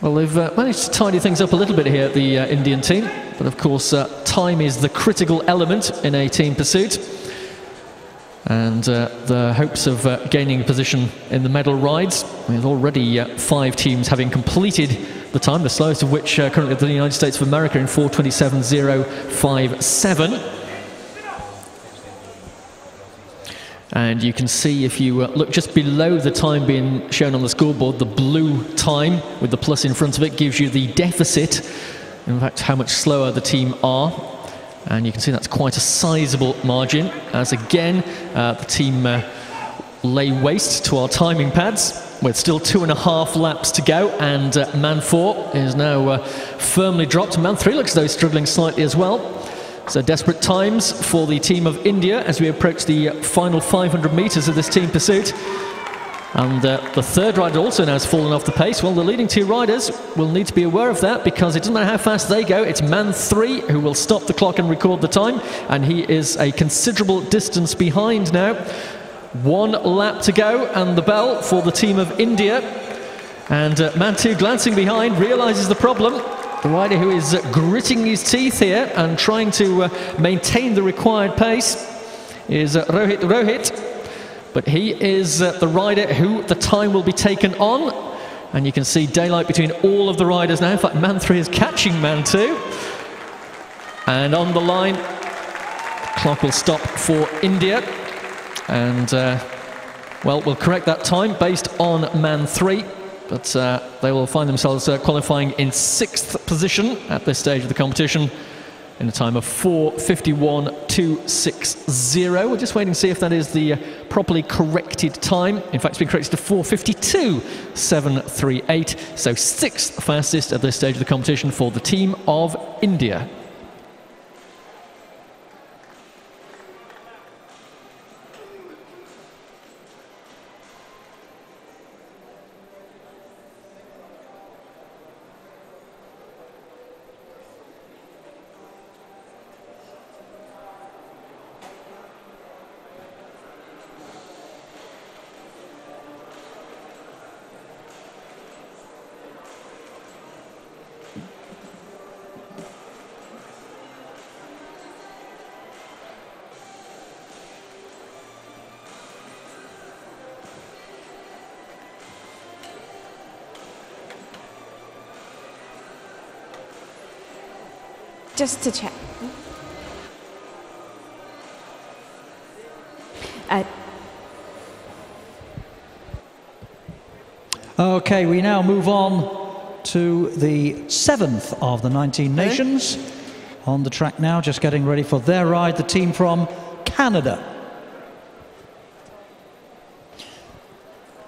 Well, they've managed to tidy things up a little bit here at the Indian team, but of course time is the critical element in a team pursuit, and the hopes of gaining a position in the medal rides, with already 5 teams having completed the time, the slowest of which currently the United States of America in 4:27.057. And you can see, if you look just below the time being shown on the scoreboard, the blue time with the plus in front of it gives you the deficit, in fact how much slower the team are. And you can see that's quite a sizable margin, as again the team lay waste to our timing pads with still 2.5 laps to go, and man 4 is now firmly dropped. Man 3 looks as though he's struggling slightly as well. So desperate times for the team of India as we approach the final 500 metres of this team pursuit. And the third rider also now has fallen off the pace. Well, the leading 2 riders will need to be aware of that, because it doesn't matter how fast they go, it's man 3 who will stop the clock and record the time, and he is a considerable distance behind now. 1 lap to go, and the bell for the team of India. And man 2, glancing behind, realises the problem. The rider who is gritting his teeth here and trying to maintain the required pace is Rohit. But he is the rider who the time will be taken on. And you can see daylight between all of the riders now. In fact, man 3 is catching man 2. And on the line, the clock will stop for India. And, well, we'll correct that time based on man 3. But they will find themselves qualifying in 6th position at this stage of the competition in a time of 4:51.260. We're just waiting to see if that is the properly corrected time. In fact, it's been corrected to 4:52.738. So 6th fastest at this stage of the competition for the team of India. Just to check. Okay, we now move on to the 7th of the 19 nations. On the track now, just getting ready for their ride, the team from Canada.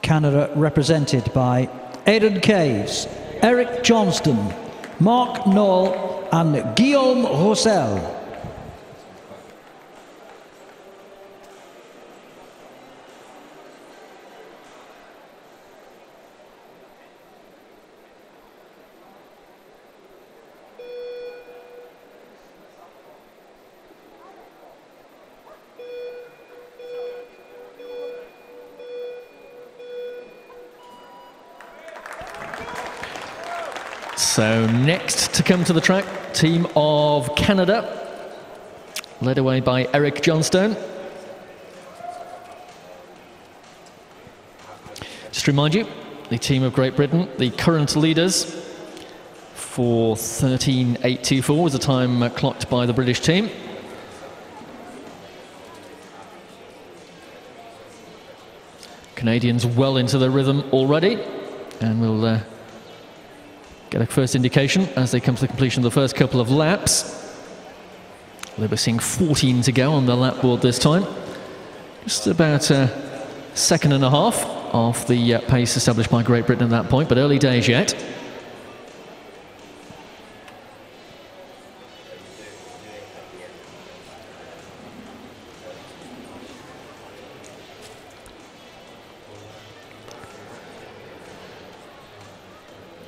Canada represented by Aidan Caves, Eric Johnston, Mark Knoll and Guillaume Roussel. So next to come to the track, team of Canada, led away by Eric Johnstone. Just to remind you, the team of Great Britain, the current leaders, for 13.824 was the time clocked by the British team. Canadians well into the rhythm already, and we'll get a first indication as they come to the completion of the first couple of laps. They'll be seeing 14 to go on the lap board this time. Just about a second and a half off the pace established by Great Britain at that point, but early days yet.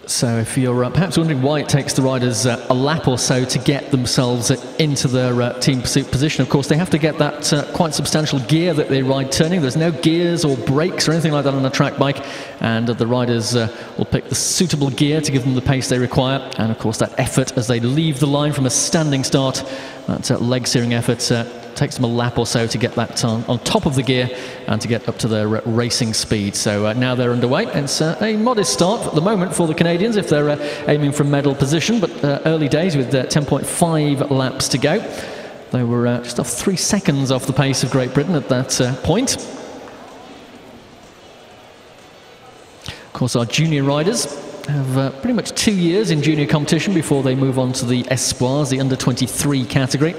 So if you're perhaps wondering why it takes the riders a lap or so to get themselves into their team pursuit position, of course they have to get that quite substantial gear that they ride turning. There's no gears or brakes or anything like that on a track bike, and the riders will pick the suitable gear to give them the pace they require, and of course that effort as they leave the line from a standing start, that leg steering effort takes them a lap or so to get that on top of the gear and to get up to their racing speed. So now they're underway. It's a modest start at the moment for the Canadians if they're aiming for medal position, but early days with 10.5 laps to go. They were just off 3 seconds off the pace of Great Britain at that point. Of course, our junior riders have pretty much 2 years in junior competition before they move on to the Espoirs, the under-23 category.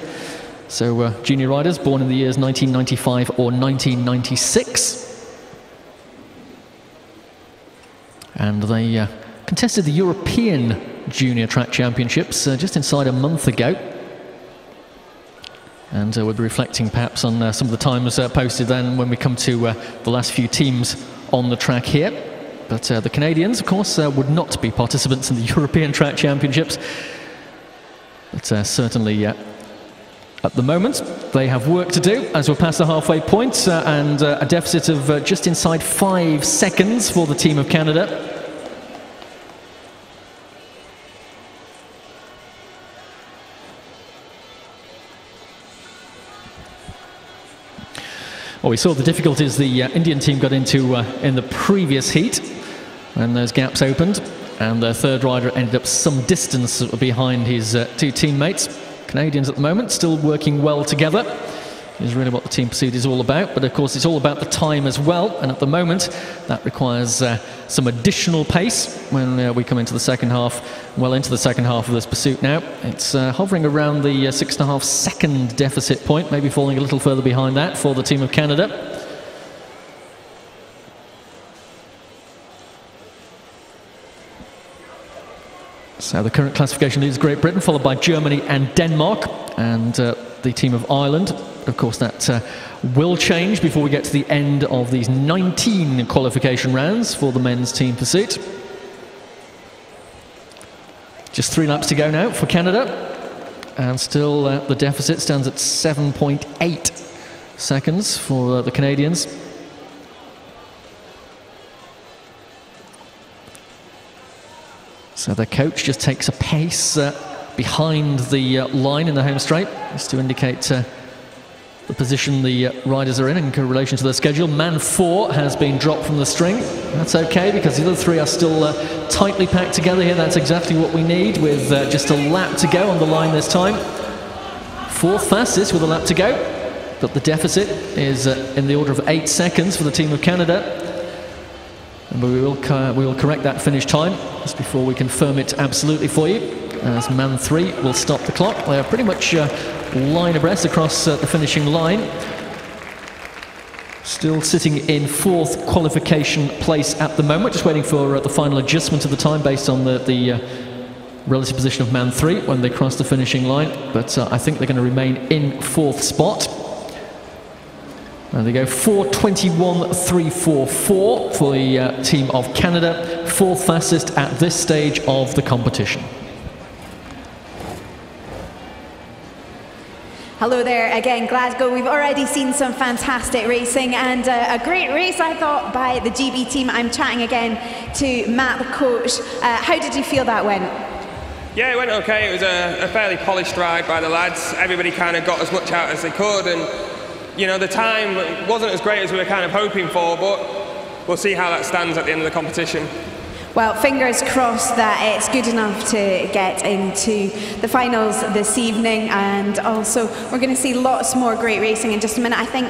So junior riders born in the years 1995 or 1996. And they contested the European Junior Track Championships just inside a month ago. And we'll be reflecting perhaps on some of the times posted then when we come to the last few teams on the track here. But the Canadians, of course, would not be participants in the European Track Championships. But certainly, at the moment, they have work to do as we're past the halfway point and a deficit of just inside 5 seconds for the team of Canada. Well, we saw the difficulties the Indian team got into in the previous heat when those gaps opened, and their third rider ended up some distance behind his 2 teammates. Canadians at the moment still working well together is really what the team pursuit is all about, but of course it's all about the time as well, and at the moment that requires some additional pace when we come into the second half, well into the second half of this pursuit now. It's hovering around the 6.5 second deficit point, maybe falling a little further behind that for the team of Canada. So the current classification leads Great Britain, followed by Germany and Denmark, and the team of Ireland. Of course, that will change before we get to the end of these 19 qualification rounds for the men's team pursuit. Just 3 laps to go now for Canada, and still the deficit stands at 7.8 seconds for the Canadians. So their coach just takes a pace behind the line in the home straight, just to indicate the position the riders are in relation to their schedule. Man 4 has been dropped from the string. That's okay, because the other 3 are still tightly packed together here. That's exactly what we need, with just a lap to go on the line this time. 4th fastest with a lap to go, but the deficit is in the order of 8 seconds for the team of Canada. And we will correct that finish time just before we confirm it absolutely for you, as Man 3 will stop the clock. They are pretty much line abreast across the finishing line. Still sitting in 4th qualification place at the moment, just waiting for the final adjustment of the time based on the relative position of Man 3 when they cross the finishing line. But I think they're going to remain in 4th spot. There they go, 4:21.344 for the team of Canada, 4th fastest at this stage of the competition. Hello there again, Glasgow. We've already seen some fantastic racing and a great race, I thought, by the GB team. I'm chatting again to Matt, the coach. How did you feel that went? Yeah, it went okay. It was a fairly polished ride by the lads. Everybody kind of got as much out as they could, and you know, the time wasn't as great as we were kind of hoping for, but we'll see how that stands at the end of the competition. Well, fingers crossed that it's good enough to get into the finals this evening, and also we're going to see lots more great racing in just a minute. I think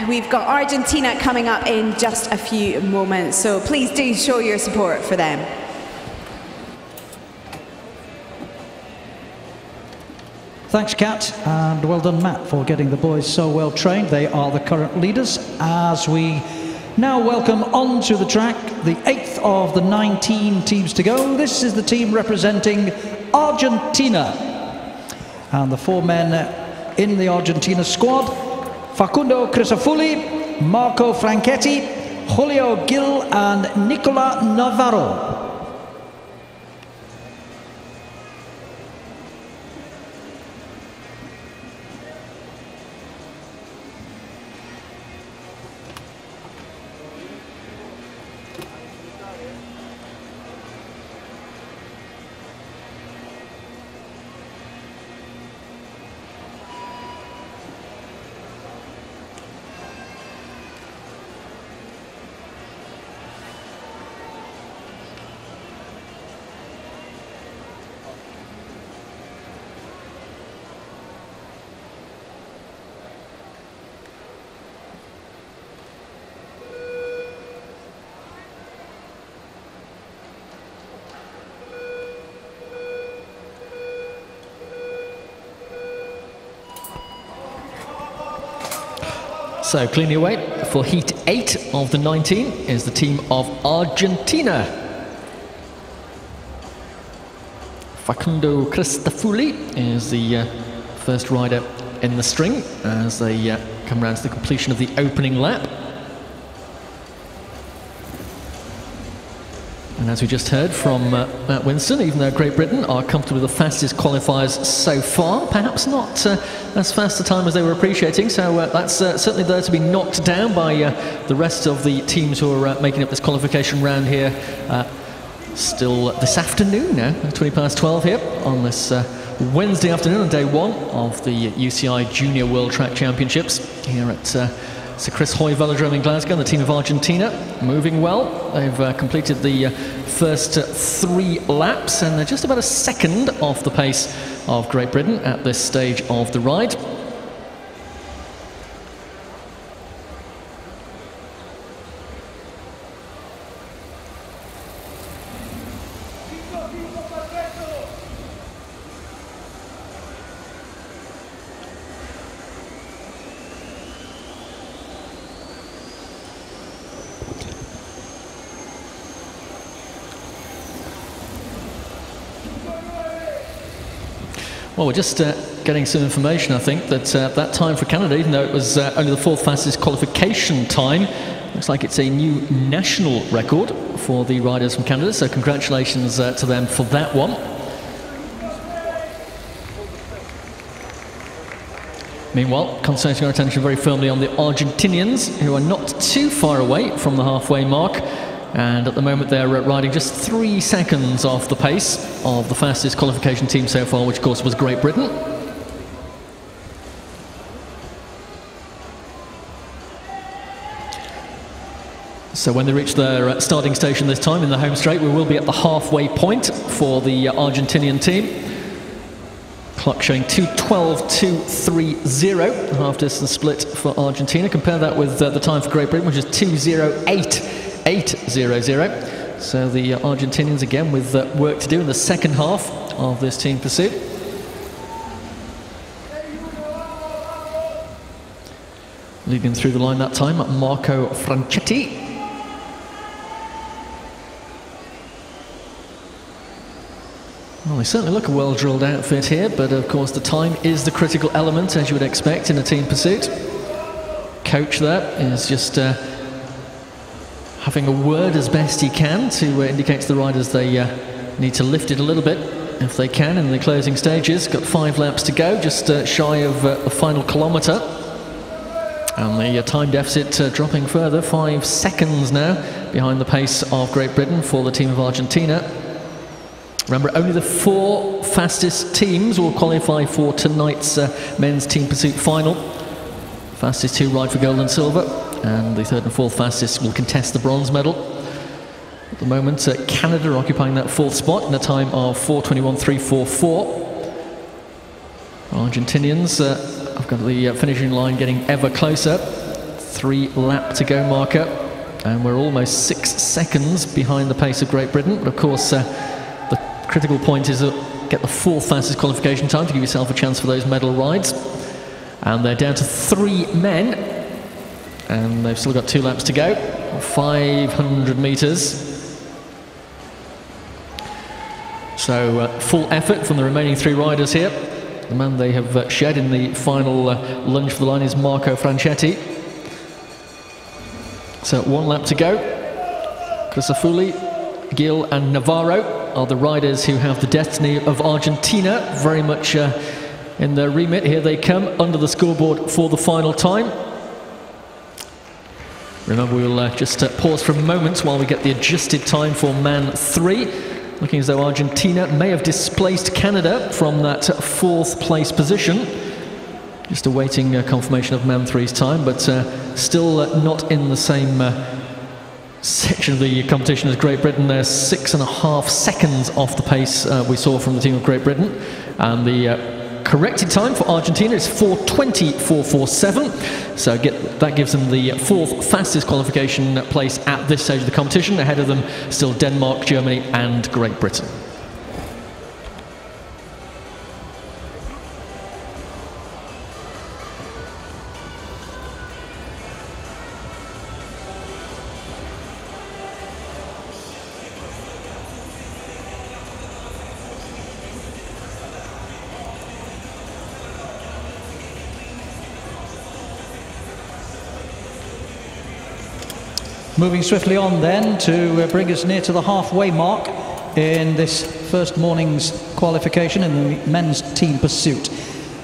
we've got Argentina coming up in just a few moments, so please do show your support for them. Thanks, Kat, and well done, Matt, for getting the boys so well trained. They are the current leaders as we now welcome onto the track the 8th of the 19 teams to go. This is the team representing Argentina, and the 4 men in the Argentina squad: Facundo Crisafulli, Marco Franchetti, Julio Gil and Nicola Navarro. So cleanly away for Heat 8 of the 19 is the team of Argentina. Facundo Cristofulli is the first rider in the string as they come around to the completion of the opening lap. And as we just heard from Matt Winston, even though Great Britain are comfortably the fastest qualifiers so far, perhaps not as fast a time as they were appreciating, so that's certainly there to be knocked down by the rest of the teams who are making up this qualification round here. Still this afternoon now, 12 here on this Wednesday afternoon on day one of the UCI Junior World Track Championships here at Sir Chris Hoy Velodrome in Glasgow. The team of Argentina moving well. They've completed the first 3 laps and they're just about a second off the pace of Great Britain at this stage of the ride. Well, we're just getting some information, I think, that that time for Canada, even though it was only the 4th fastest qualification time, looks like it's a new national record for the riders from Canada, so congratulations to them for that one. Meanwhile, concentrating our attention very firmly on the Argentinians, who are not too far away from the halfway mark. And at the moment they're riding just 3 seconds off the pace of the fastest qualification team so far, which of course was Great Britain. So when they reach their starting station this time in the home straight, we will be at the halfway point for the Argentinian team. Clock showing 2:12.230, half distance split for Argentina. Compare that with the time for Great Britain, which is 2:08.800. So the Argentinians again with work to do in the second half of this team pursuit. Leading through the line that time, Marco Franchetti. Well, they certainly look a well-drilled outfit here, but of course the time is the critical element, as you would expect in a team pursuit. Coach there is just having a word as best he can to indicate to the riders they need to lift it a little bit if they can in the closing stages. Got 5 laps to go, just shy of the final kilometre. And the time deficit dropping further, 5 seconds now behind the pace of Great Britain for the team of Argentina. Remember, only the 4 fastest teams will qualify for tonight's men's team pursuit final. Fastest 2 ride for gold and silver, and the 3rd and 4th fastest will contest the bronze medal. At the moment, Canada are occupying that 4th spot in a time of 4:21.344. Argentinians have got the finishing line getting ever closer. 3 lap to go marker, and we're almost 6 seconds behind the pace of Great Britain. But of course, the critical point is to get the 4th fastest qualification time to give yourself a chance for those medal rides. And they're down to 3 men, and they've still got 2 laps to go, 500 metres. So full effort from the remaining 3 riders here. The man they have shed in the final lunge for the line is Marco Franchetti. So 1 lap to go. Cristofulli, Gil and Navarro are the riders who have the destiny of Argentina very much in their remit. Here they come under the scoreboard for the final time. Remember, we'll just pause for a moment while we get the adjusted time for man 3. Looking as though Argentina may have displaced Canada from that 4th place position. Just awaiting confirmation of man 3's time, but still not in the same section of the competition as Great Britain. They're 6.5 seconds off the pace we saw from the team of Great Britain. And the corrected time for Argentina is 4:20.447. So that gives them the 4th fastest qualification place at this stage of the competition. Ahead of them still Denmark, Germany and Great Britain. Moving swiftly on then to bring us near to the halfway mark in this first morning's qualification in the men's team pursuit.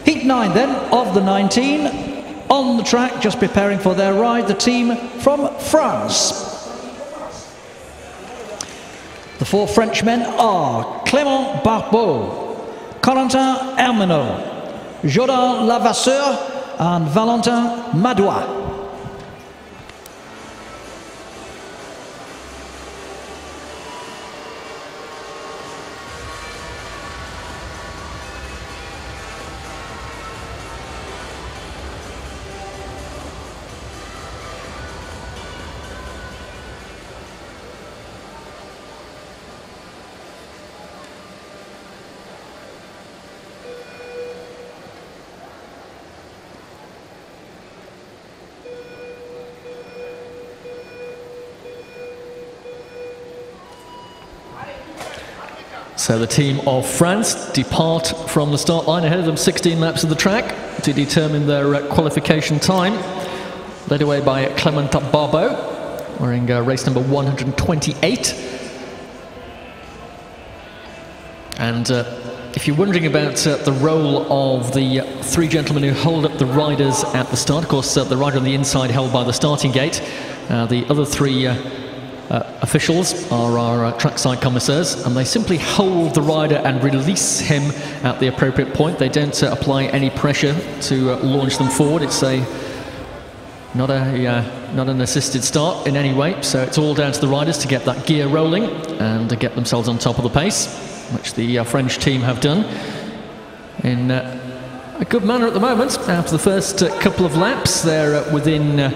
Heat 9 then of the 19. On the track, just preparing for their ride, the team from France. The 4 Frenchmen are Clément Barbeau, Corentin Hermenot, Jordan Lavasseur and Valentin Madois. So the team of France depart from the start line, ahead of them 16 laps of the track to determine their qualification time. Led away by Clément Barbeau, wearing race number 128. And if you're wondering about the role of the 3 gentlemen who hold up the riders at the start, of course the rider on the inside held by the starting gate. The other 3 officials are our trackside commissaires, and they simply hold the rider and release him at the appropriate point. They don't apply any pressure to launch them forward. It's not an assisted start in any way, so it's all down to the riders to get that gear rolling and to get themselves on top of the pace, which the French team have done in a good manner at the moment. After the first couple of laps, they're within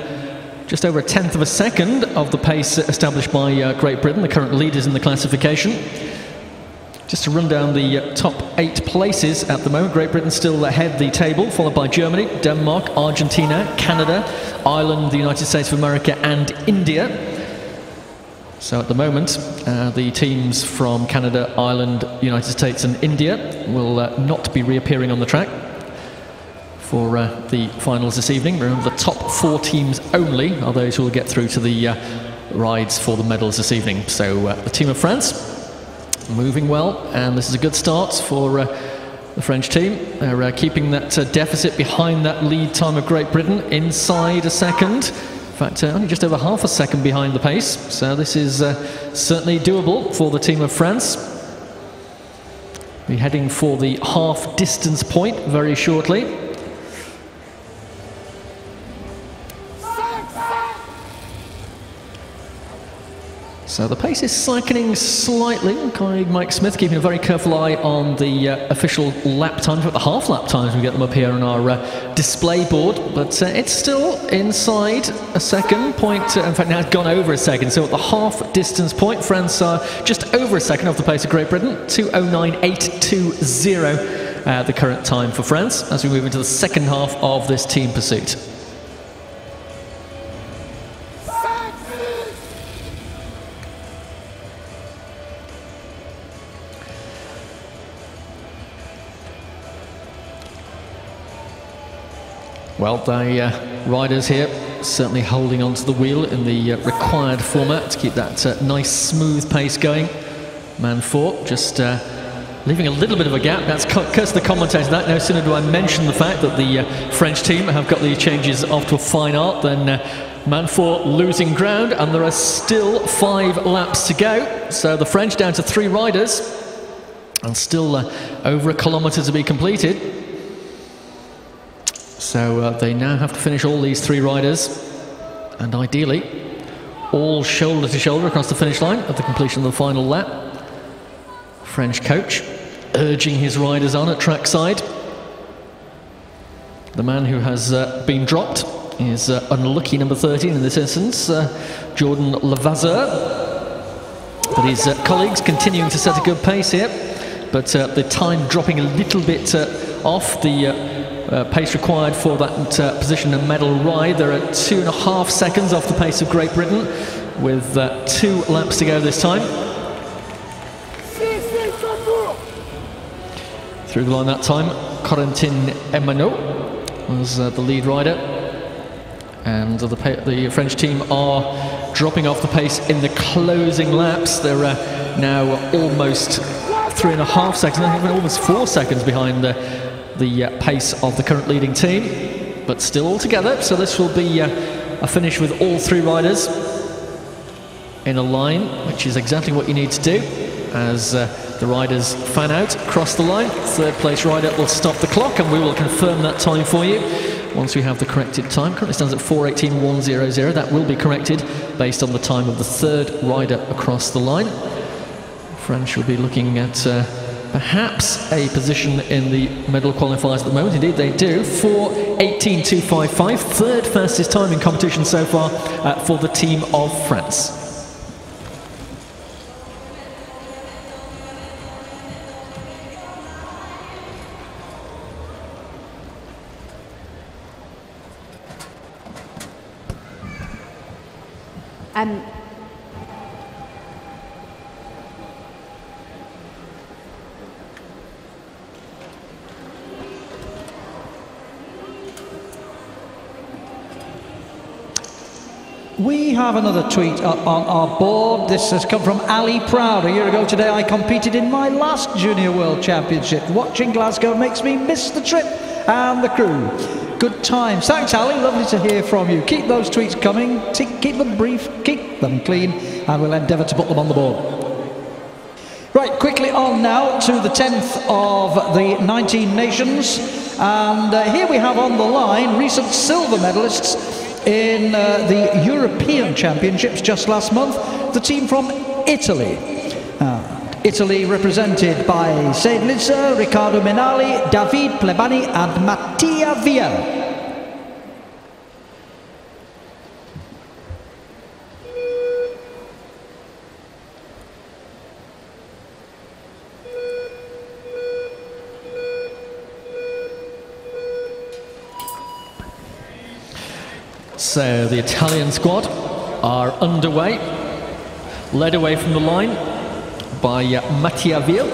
just over 1/10 of a second of the pace established by Great Britain, the current leaders in the classification. Just to run down the top 8 places at the moment, Great Britain still ahead the table, followed by Germany, Denmark, Argentina, Canada, Ireland, the United States of America and India. So at the moment, the teams from Canada, Ireland, United States and India will not be reappearing on the track for the finals this evening. Remember, the top 4 teams only are those who will get through to the rides for the medals this evening. So the team of France moving well, and this is a good start for the French team. They're keeping that deficit behind that lead time of Great Britain inside a second. In fact, only just over half a second behind the pace. So this is certainly doable for the team of France. Be heading for the half distance point very shortly. So the pace is slackening slightly. Colleague Mike Smith keeping a very careful eye on the official lap times, the half lap times. We get them up here on our display board, but it's still inside a second point. In fact, now it's gone over a second. So at the half distance point, France are just over a second off the pace of Great Britain. 2:09.820 the current time for France as we move into the second half of this team pursuit. Well, the riders here certainly holding onto the wheel in the required format to keep that nice smooth pace going. Man 4 just leaving a little bit of a gap. That's curse the commentators. That no sooner do I mention the fact that the French team have got the changes off to a fine art than Man 4 losing ground, and there are still 5 laps to go. So the French down to 3 riders and still over a kilometre to be completed. So they now have to finish all these 3 riders, and ideally all shoulder to shoulder across the finish line at the completion of the final lap. French coach urging his riders on at trackside. The man who has been dropped is unlucky number 13 in this instance, Jordan Lavasseur. But his colleagues continuing to set a good pace here, but the time dropping a little bit off the pace required for that position and medal ride. They're at 2.5 seconds off the pace of Great Britain, with 2 laps to go this time. Through the line that time, Corentin Hermenot was the lead rider, and the French team are dropping off the pace in the closing laps. They're now almost 3.5 seconds, I think almost 4 seconds behind the pace of the current leading team, but still all together. So this will be a finish with all 3 riders in a line, which is exactly what you need to do as the riders fan out, cross the line. Third place rider will stop the clock, and we will confirm that time for you once we have the corrected time. Currently stands at 4:18.100. That will be corrected based on the time of the third rider across the line. France will be looking at perhaps a position in the medal qualifiers at the moment. Indeed they do. 4:18.255, third fastest time in competition so far for the team of France. We have another tweet up on our board. This has come from Ali Proud. A year ago today I competed in my last Junior World Championship. Watching Glasgow makes me miss the trip and the crew. Good times. Thanks, Ali. Lovely to hear from you. Keep those tweets coming. Keep them brief, keep them clean, and we'll endeavour to put them on the board. Right, quickly on now to the 10th of the 19 nations. And here we have on the line recent silver medalists in the European Championships just last month, the team from Italy. Italy represented by Said Lizza, Riccardo Menali, David Plebani and Mattia Viel. So the Italian squad are underway, led away from the line by Mattia Viel.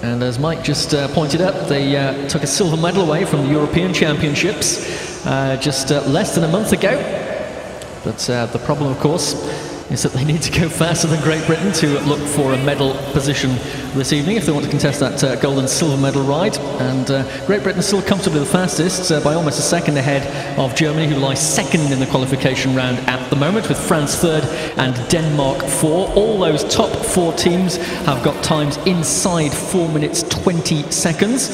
And as Mike just pointed out, they took a silver medal away from the European Championships just less than a month ago. But the problem, of course, is that they need to go faster than Great Britain to look for a medal position this evening if they want to contest that gold and silver medal ride. And Great Britain still comfortably the fastest by almost a second ahead of Germany, who lie second in the qualification round at the moment, with France third and Denmark 4. All those top 4 teams have got times inside 4 minutes 20 seconds.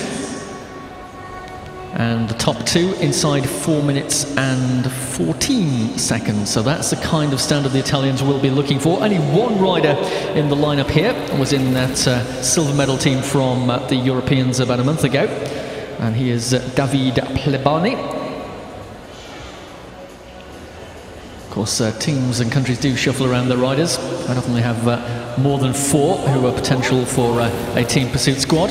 And the top 2 inside 4 minutes and 14 seconds. So that's the kind of standard the Italians will be looking for. Only one rider in the lineup here was in that silver medal team from the Europeans about a month ago. And he is David Plebani. Of course, teams and countries do shuffle around their riders. Quite often they have more than 4 who are potential for a team pursuit squad.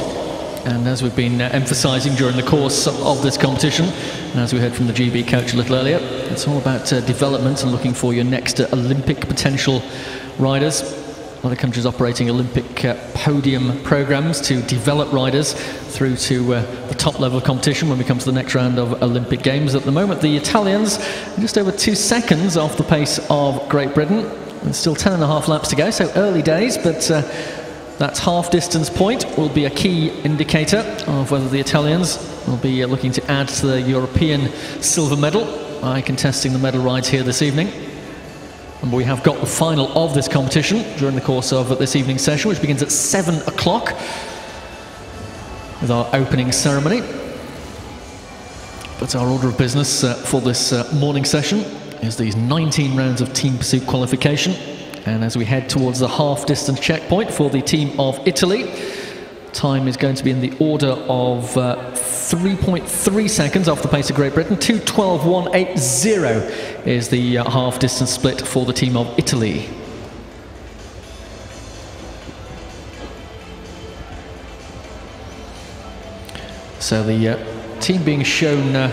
And as we've been emphasising during the course of this competition, and as we heard from the GB coach a little earlier, it's all about development and looking for your next Olympic potential riders. A lot of countries operating Olympic podium programmes to develop riders through to the top level of competition when we come to the next round of Olympic Games. At the moment, the Italians are just over 2 seconds off the pace of Great Britain. There's still 10.5 laps to go, so early days, but that half distance point will be a key indicator of whether the Italians will be looking to add to the European silver medal by contesting the medal rides here this evening. And we have got the final of this competition during the course of this evening's session, which begins at 7 o'clock with our opening ceremony. But our order of business for this morning session is these 19 rounds of team pursuit qualification. And as we head towards the half-distance checkpoint for the team of Italy, time is going to be in the order of 3.3 seconds off the pace of Great Britain. 2:12.180 is the half-distance split for the team of Italy. So the team being shown a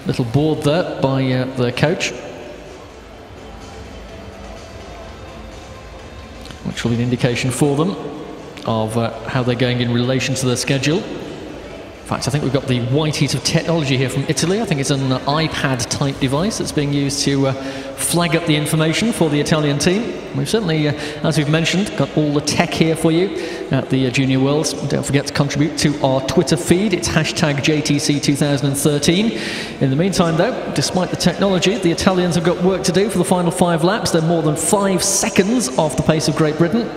little board there by the coach, which will be an indication for them of how they're going in relation to their schedule. In fact, I think we've got the white heat of technology here from Italy. I think it's an iPad-type device that's being used to flag up the information for the Italian team. We've certainly, as we've mentioned, got all the tech here for you at the Junior Worlds. Don't forget to contribute to our Twitter feed. It's hashtag JTC2013. In the meantime, though, despite the technology, the Italians have got work to do for the final 5 laps. They're more than 5 seconds off the pace of Great Britain.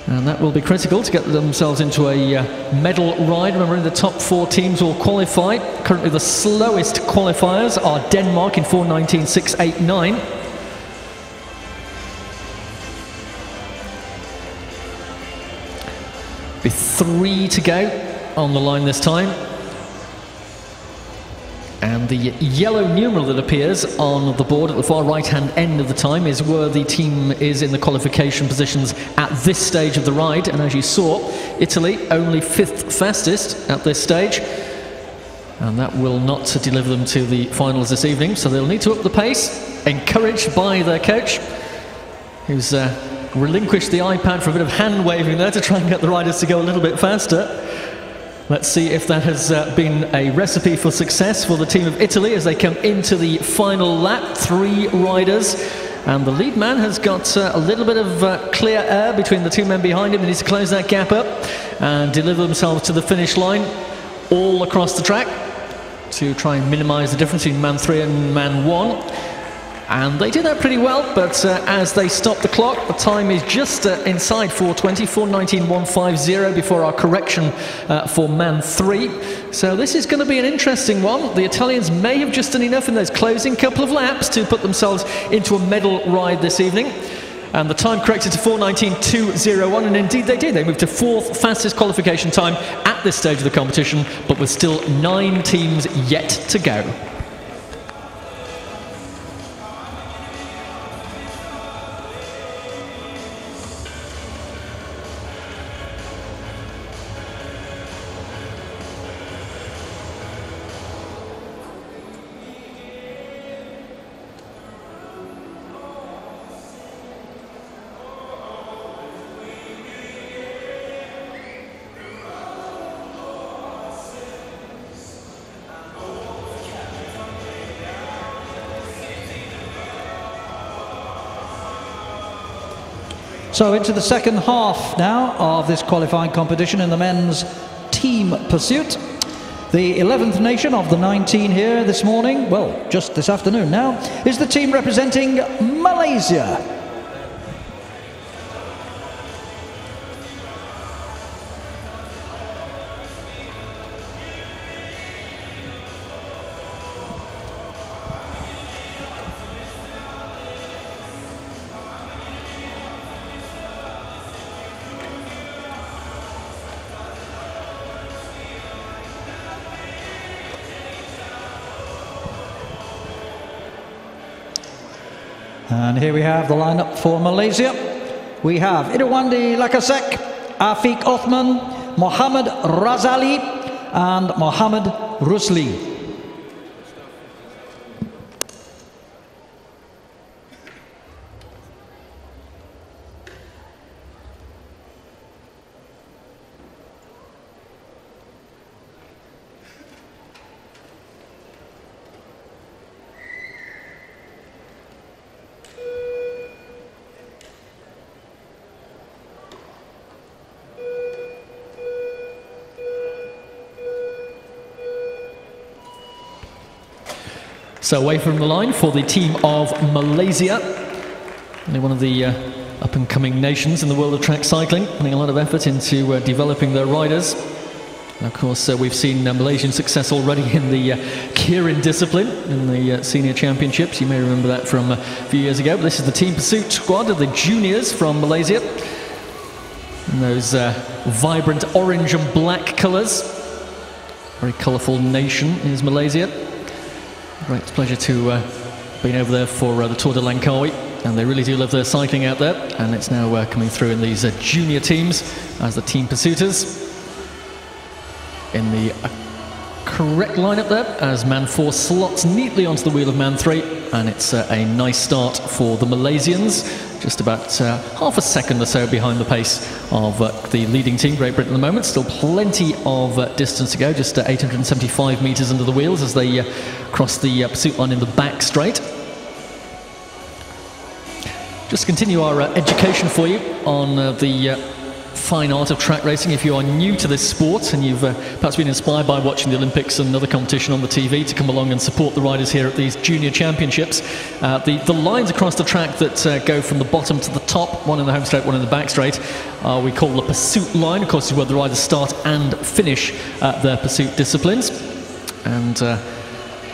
And that will be critical to get themselves into a medal ride. Remember, the top 4 teams will qualify. Currently, the slowest qualifiers are Denmark in 4:19.689. Be 3 to go on the line this time. And the yellow numeral that appears on the board at the far right-hand end of the time is where the team is in the qualification positions at this stage of the ride. And as you saw, Italy only 5th fastest at this stage. And that will not deliver them to the finals this evening. So they'll need to up the pace, encouraged by their coach, who's relinquished the iPad for a bit of hand-waving there to try and get the riders to go a little bit faster. Let's see if that has been a recipe for success for the team of Italy as they come into the final lap. 3 riders, and the lead man has got a little bit of clear air between the 2 men behind him. They need to close that gap up and deliver themselves to the finish line all across the track to try and minimise the difference between man 3 and man 1. And they did that pretty well, but as they stop the clock, the time is just inside 4:20, 4:19.150 before our correction for man 3. So this is going to be an interesting one. The Italians may have just done enough in those closing couple of laps to put themselves into a medal ride this evening. And the time corrected to 4:19.201, and indeed they did. They moved to 4th fastest qualification time at this stage of the competition, but with still 9 teams yet to go. So into the second half now of this qualifying competition in the men's team pursuit. The 11th nation of the 19 here this morning, well, just this afternoon now, is the team representing Malaysia. And here we have the lineup for Malaysia. We have Irwandi Lakasek, Afiq Othman, Mohammad Razali and Mohammad Rusli. So away from the line for the team of Malaysia, only one of the up-and-coming nations in the world of track cycling, putting a lot of effort into developing their riders. And of course, we've seen Malaysian success already in the Kirin discipline in the senior championships. You may remember that from a few years ago. But this is the team pursuit squad of the juniors from Malaysia. And those vibrant orange and black colours. Very colourful nation is Malaysia. Great pleasure to being over there for the Tour de Langkawi, and they really do love their cycling out there, and it's now coming through in these junior teams as the team pursuiters. In the correct lineup there, as man 4 slots neatly onto the wheel of man 3, and it's a nice start for the Malaysians just about half a second or so behind the pace of the leading team, Great Britain, at the moment. Still plenty of distance to go, just 875 metres under the wheels as they cross the pursuit line in the back straight. Just to continue our education for you on the fine art of track racing. If you are new to this sport and you've perhaps been inspired by watching the Olympics and other competition on the TV to come along and support the riders here at these junior championships, the lines across the track that go from the bottom to the top, one in the home straight, one in the back straight, we call the pursuit line. Of course, is where the riders start and finish their pursuit disciplines. And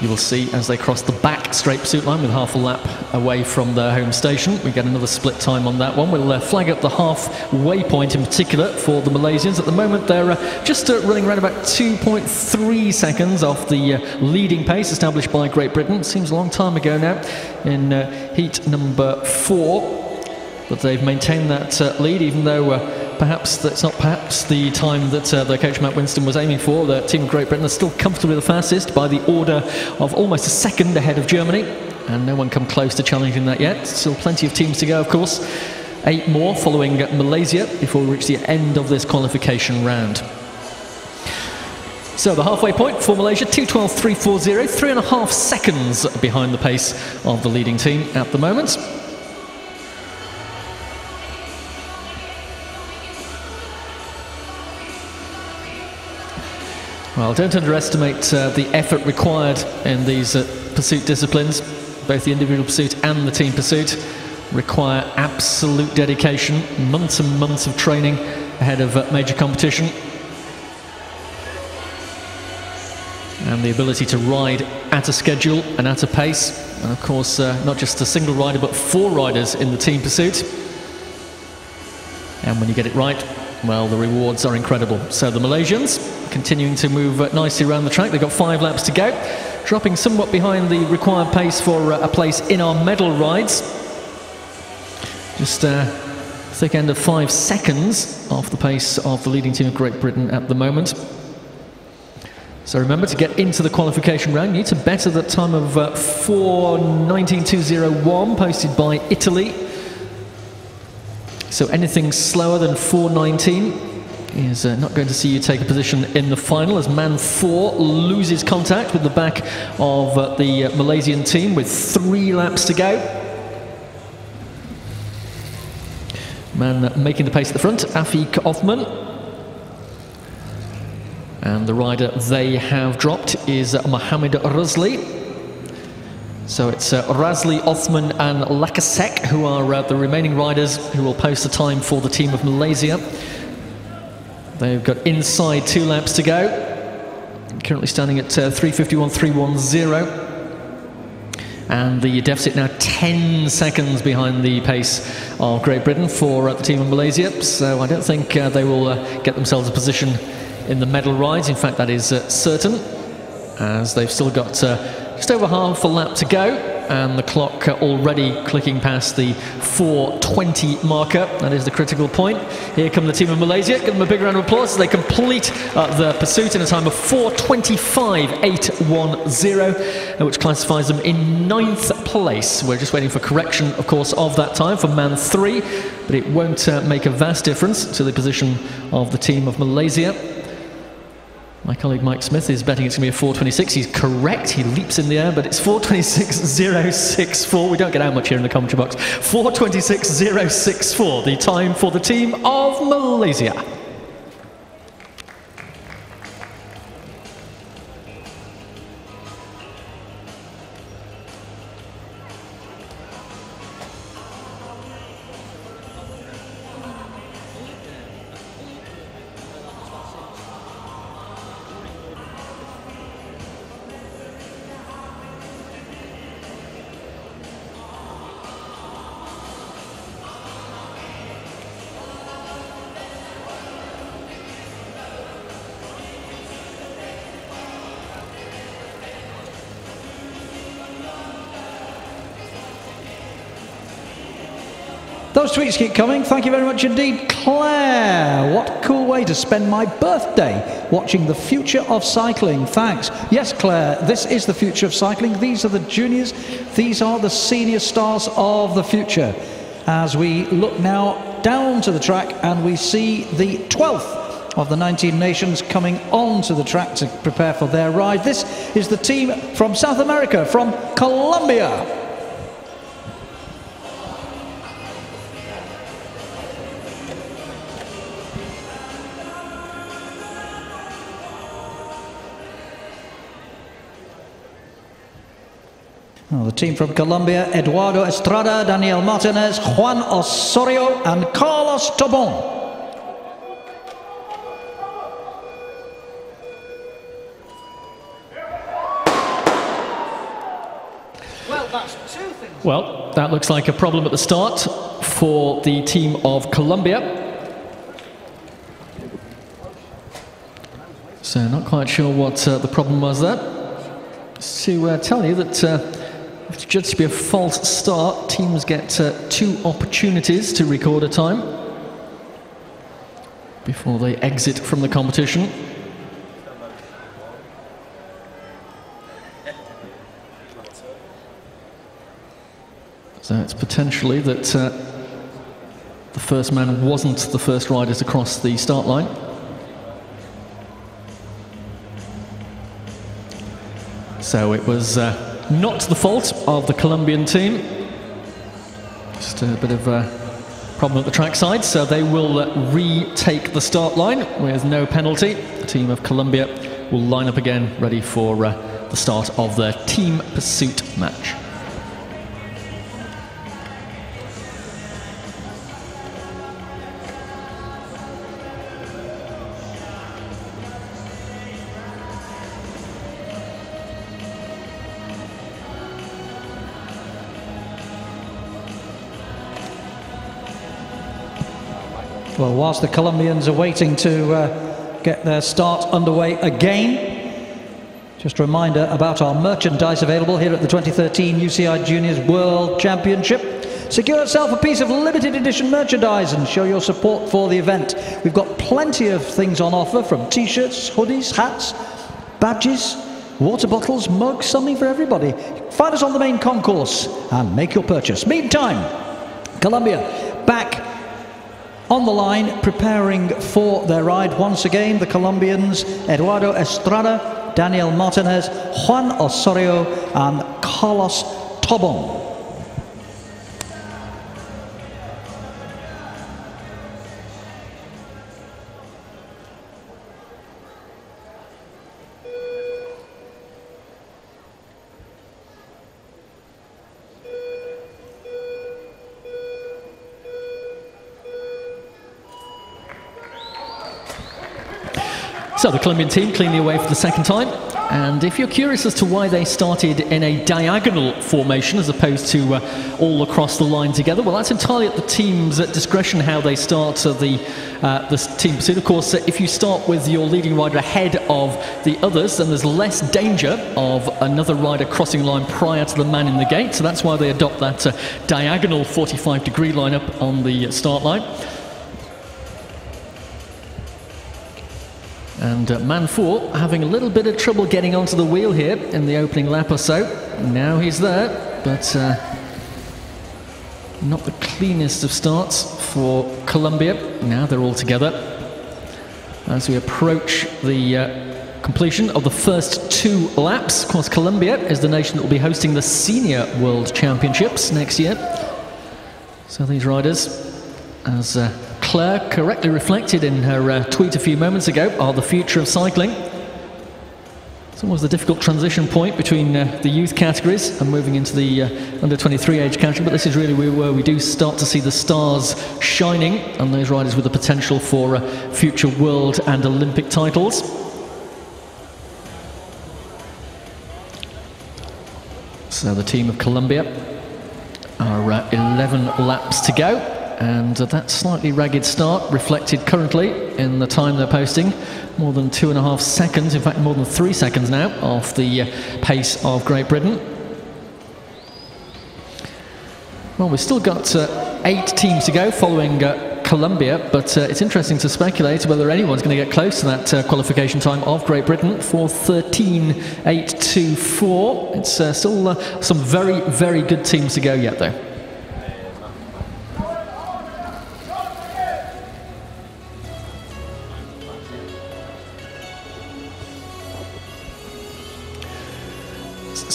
you will see as they cross the back straight pursuit line with half a lap away from their home station. We get another split time on that one. We'll flag up the halfway point in particular for the Malaysians. At the moment, they're just running around about 2.3 seconds off the leading pace established by Great Britain. Seems a long time ago now in heat number 4. But they've maintained that lead, even though perhaps that's not the time that their coach Matt Winston was aiming for. The team of Great Britain are still comfortably the fastest by the order of almost a second ahead of Germany, and no one come close to challenging that yet. Still plenty of teams to go, of course. 8 more following Malaysia before we reach the end of this qualification round. So the halfway point for Malaysia, 2:12.340, 3.5 seconds behind the pace of the leading team at the moment. Well, don't underestimate the effort required in these pursuit disciplines. Both the individual pursuit and the team pursuit require absolute dedication, months and months of training ahead of major competition. And the ability to ride at a schedule and at a pace. And of course, not just a single rider, but 4 riders in the team pursuit. And when you get it right, well, the rewards are incredible. So the Malaysians continuing to move nicely around the track. They've got 5 laps to go, dropping somewhat behind the required pace for a place in our medal rides. Just a thick end of 5 seconds off the pace of the leading team of Great Britain at the moment. So remember, to get into the qualification round, you need to better that time of 4:19.201 posted by Italy. So anything slower than 4:19 is not going to see you take a position in the final, as man 4 loses contact with the back of the Malaysian team with 3 laps to go. Man making the pace at the front, Afiq Othman. And the rider they have dropped is Mohamed Razli. So it's Razli, Othman and Lakasek who are the remaining riders who will post the time for the team of Malaysia. They've got inside 2 laps to go. Currently standing at 3:51.310. And the deficit now 10 seconds behind the pace of Great Britain for the team of Malaysia. So I don't think they will get themselves a position in the medal rides. In fact, that is certain, as they've still got just over half a lap to go, and the clock already clicking past the 4:20 marker. That is the critical point. Here come the team of Malaysia. Give them a big round of applause as they complete the pursuit in a time of 4:25.810, which classifies them in 9th place. We're just waiting for correction, of course, of that time for man 3, but it won't make a vast difference to the position of the team of Malaysia. My colleague Mike Smith is betting it's going to be a 4:26. He's correct. He leaps in the air, but it's 4:26.064. We don't get out much here in the commentary box. 4:26.064, the time for the team of Malaysia. Those tweets keep coming. Thank you very much indeed. Claire, what a cool way to spend my birthday, watching the future of cycling. Thanks. Yes, Claire, this is the future of cycling. These are the juniors. These are the senior stars of the future. as we look now down to the track and we see the 12th of the 19 nations coming onto the track to prepare for their ride. This is the team from South America, from Colombia. The team from Colombia: Eduardo Estrada, Daniel Martinez, Juan Osorio and Carlos Tobon. Well, that looks like a problem at the start for the team of Colombia. So not quite sure what the problem was there. Just to tell you that if it's judged to be a false start, teams get 2 opportunities to record a time before they exit from the competition. So it's potentially that the first man wasn't the first rider to cross the start line. So it was not the fault of the Colombian team. Just a bit of a problem at the trackside, so they will retake the start line with no penalty. The team of Colombia will line up again, ready for the start of their team pursuit match. Well, whilst the Colombians are waiting to get their start underway again, just a reminder about our merchandise available here at the 2013 UCI Juniors World Championship. Secure yourself a piece of limited edition merchandise and show your support for the event. We've got plenty of things on offer, from t-shirts, hoodies, hats, badges, water bottles, mugs, something for everybody. Find us on the main concourse and make your purchase. Meantime, Colombia back on the line, preparing for their ride. Once again, the Colombians: Eduardo Estrada, Daniel Martinez, Juan Osorio and Carlos Tobon. So the Colombian team cleanly away for the second time, and if you're curious as to why they started in a diagonal formation as opposed to all across the line together, well, that's entirely at the team's discretion how they start the team pursuit. Of course, if you start with your leading rider ahead of the others, then there's less danger of another rider crossing the line prior to the man in the gate, so that's why they adopt that diagonal 45-degree lineup on the start line. And man 4 having a little bit of trouble getting onto the wheel here in the opening lap or so. Now he's there, but not the cleanest of starts for Colombia. Now they're all together as we approach the completion of the first 2 laps. Of course, Colombia is the nation that will be hosting the Senior World Championships next year. So these riders, as Claire correctly reflected in her tweet a few moments ago, are the future of cycling. It's always a difficult transition point between the youth categories and moving into the under-23 age category, but this is really where we do start to see the stars shining, and those riders with the potential for future world and Olympic titles. So the team of Colombia are 11 laps to go, and that slightly ragged start reflected currently in the time they're posting. More than 2.5 seconds, in fact more than 3 seconds now, off the pace of Great Britain. Well, we've still got 8 teams to go following Colombia, but it's interesting to speculate whether anyone's going to get close to that qualification time of Great Britain for 13.824. It's still some very, very good teams to go yet, though.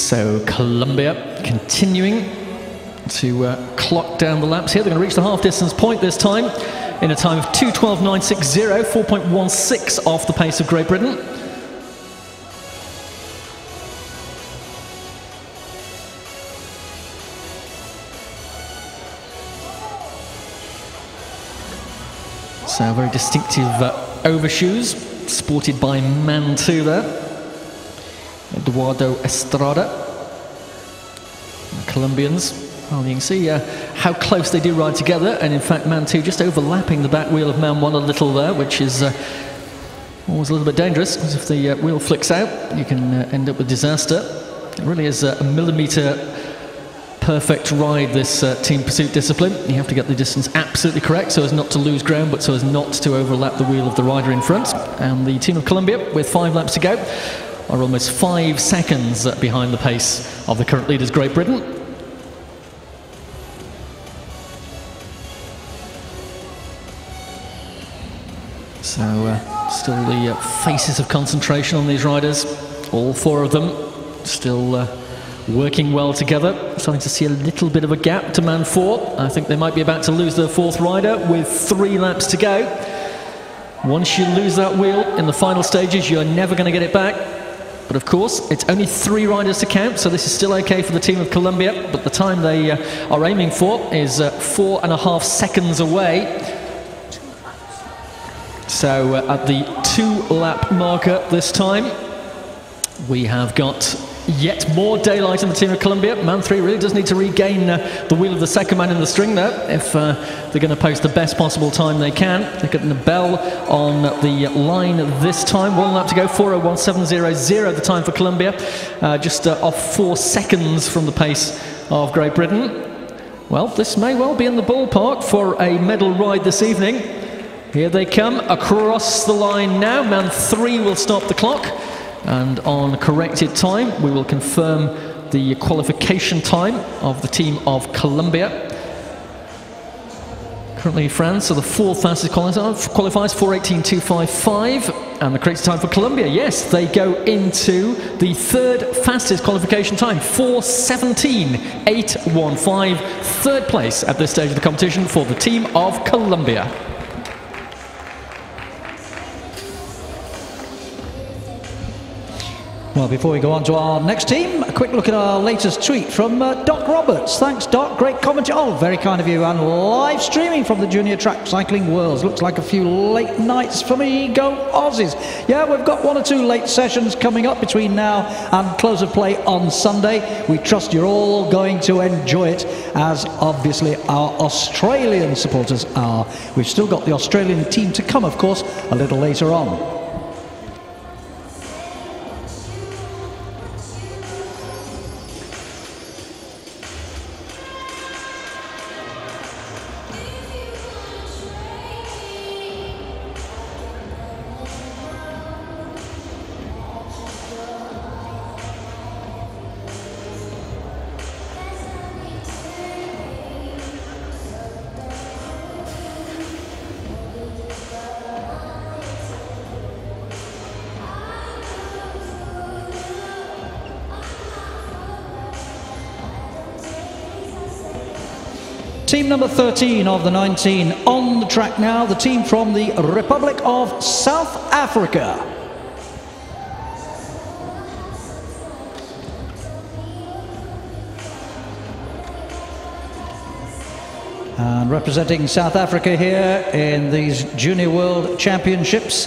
So Colombia continuing to clock down the laps here. They're going to reach the half distance point this time in a time of 2:12.960, 4.16 off the pace of Great Britain. So very distinctive overshoes sported by man 2 there, Eduardo Estrada. The Colombians. Well, you can see how close they do ride together, and in fact man 2 just overlapping the back wheel of man 1 a little there, which is always a little bit dangerous, because if the wheel flicks out you can end up with disaster. It really is a millimetre perfect ride, this team pursuit discipline. You have to get the distance absolutely correct so as not to lose ground, but so as not to overlap the wheel of the rider in front. And the team of Colombia, with 5 laps to go, are almost 5 seconds behind the pace of the current leaders Great Britain. So still the faces of concentration on these riders, all 4 of them still working well together. Starting to see a little bit of a gap to man 4. I think they might be about to lose their 4th rider with 3 laps to go. Once you lose that wheel in the final stages, you're never going to get it back. But of course, it's only 3 riders to count, so this is still okay for the team of Colombia. But the time they are aiming for is 4.5 seconds away. So at the 2-lap marker this time, we have got yet more daylight in the team of Colombia. Man 3 really does need to regain the wheel of the second man in the string there if they're going to post the best possible time they can. They're getting the bell on the line this time. 1 lap to go, 4:01.700 the time for Colombia, just off 4 seconds from the pace of Great Britain. Well, this may well be in the ballpark for a medal ride this evening. Here they come across the line now. Man 3 will stop the clock, and on corrected time we will confirm the qualification time of the team of Colombia. Currently France are the 4th fastest qualifiers, 4:18.255, and the corrected time for Colombia, yes, they go into the 3rd fastest qualification time, 4:17.815, 3rd place at this stage of the competition for the team of Colombia. Well, before we go on to our next team, a quick look at our latest tweet from Doc Roberts. Thanks, Doc. Great commentary. Oh, very kind of you. And live streaming from the Junior Track Cycling Worlds. Looks like a few late nights for me. Go Aussies. Yeah, we've got 1 or 2 late sessions coming up between now and close of play on Sunday. We trust you're all going to enjoy it, as obviously our Australian supporters are. We've still got the Australian team to come, of course, a little later on. Team number 13 of the 19 on the track now, the team from the Republic of South Africa. And representing South Africa here in these Junior World Championships,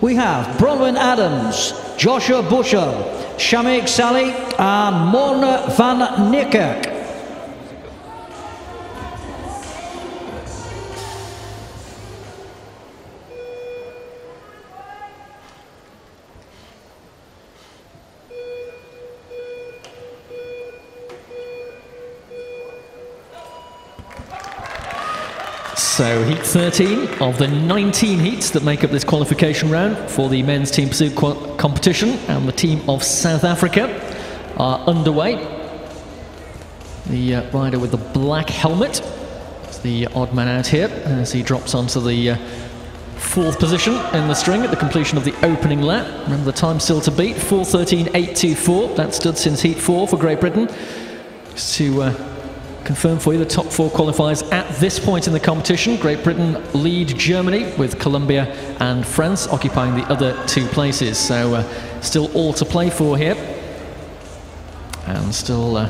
we have Bronwyn Adams, Joshua Bushell, Shamik Sally and Morne van Niekerk. So heat 13 of the 19 heats that make up this qualification round for the men's team pursuit competition, and the team of South Africa are underway. The rider with the black helmet is the odd man out here as he drops onto the 4th position in the string at the completion of the opening lap. Remember the time still to beat, 4:13.824. That stood since Heat 4 for Great Britain. Just to confirm for you the top 4 qualifiers at this point in the competition. Great Britain lead Germany, with Colombia and France occupying the other 2 places. So still all to play for here. And still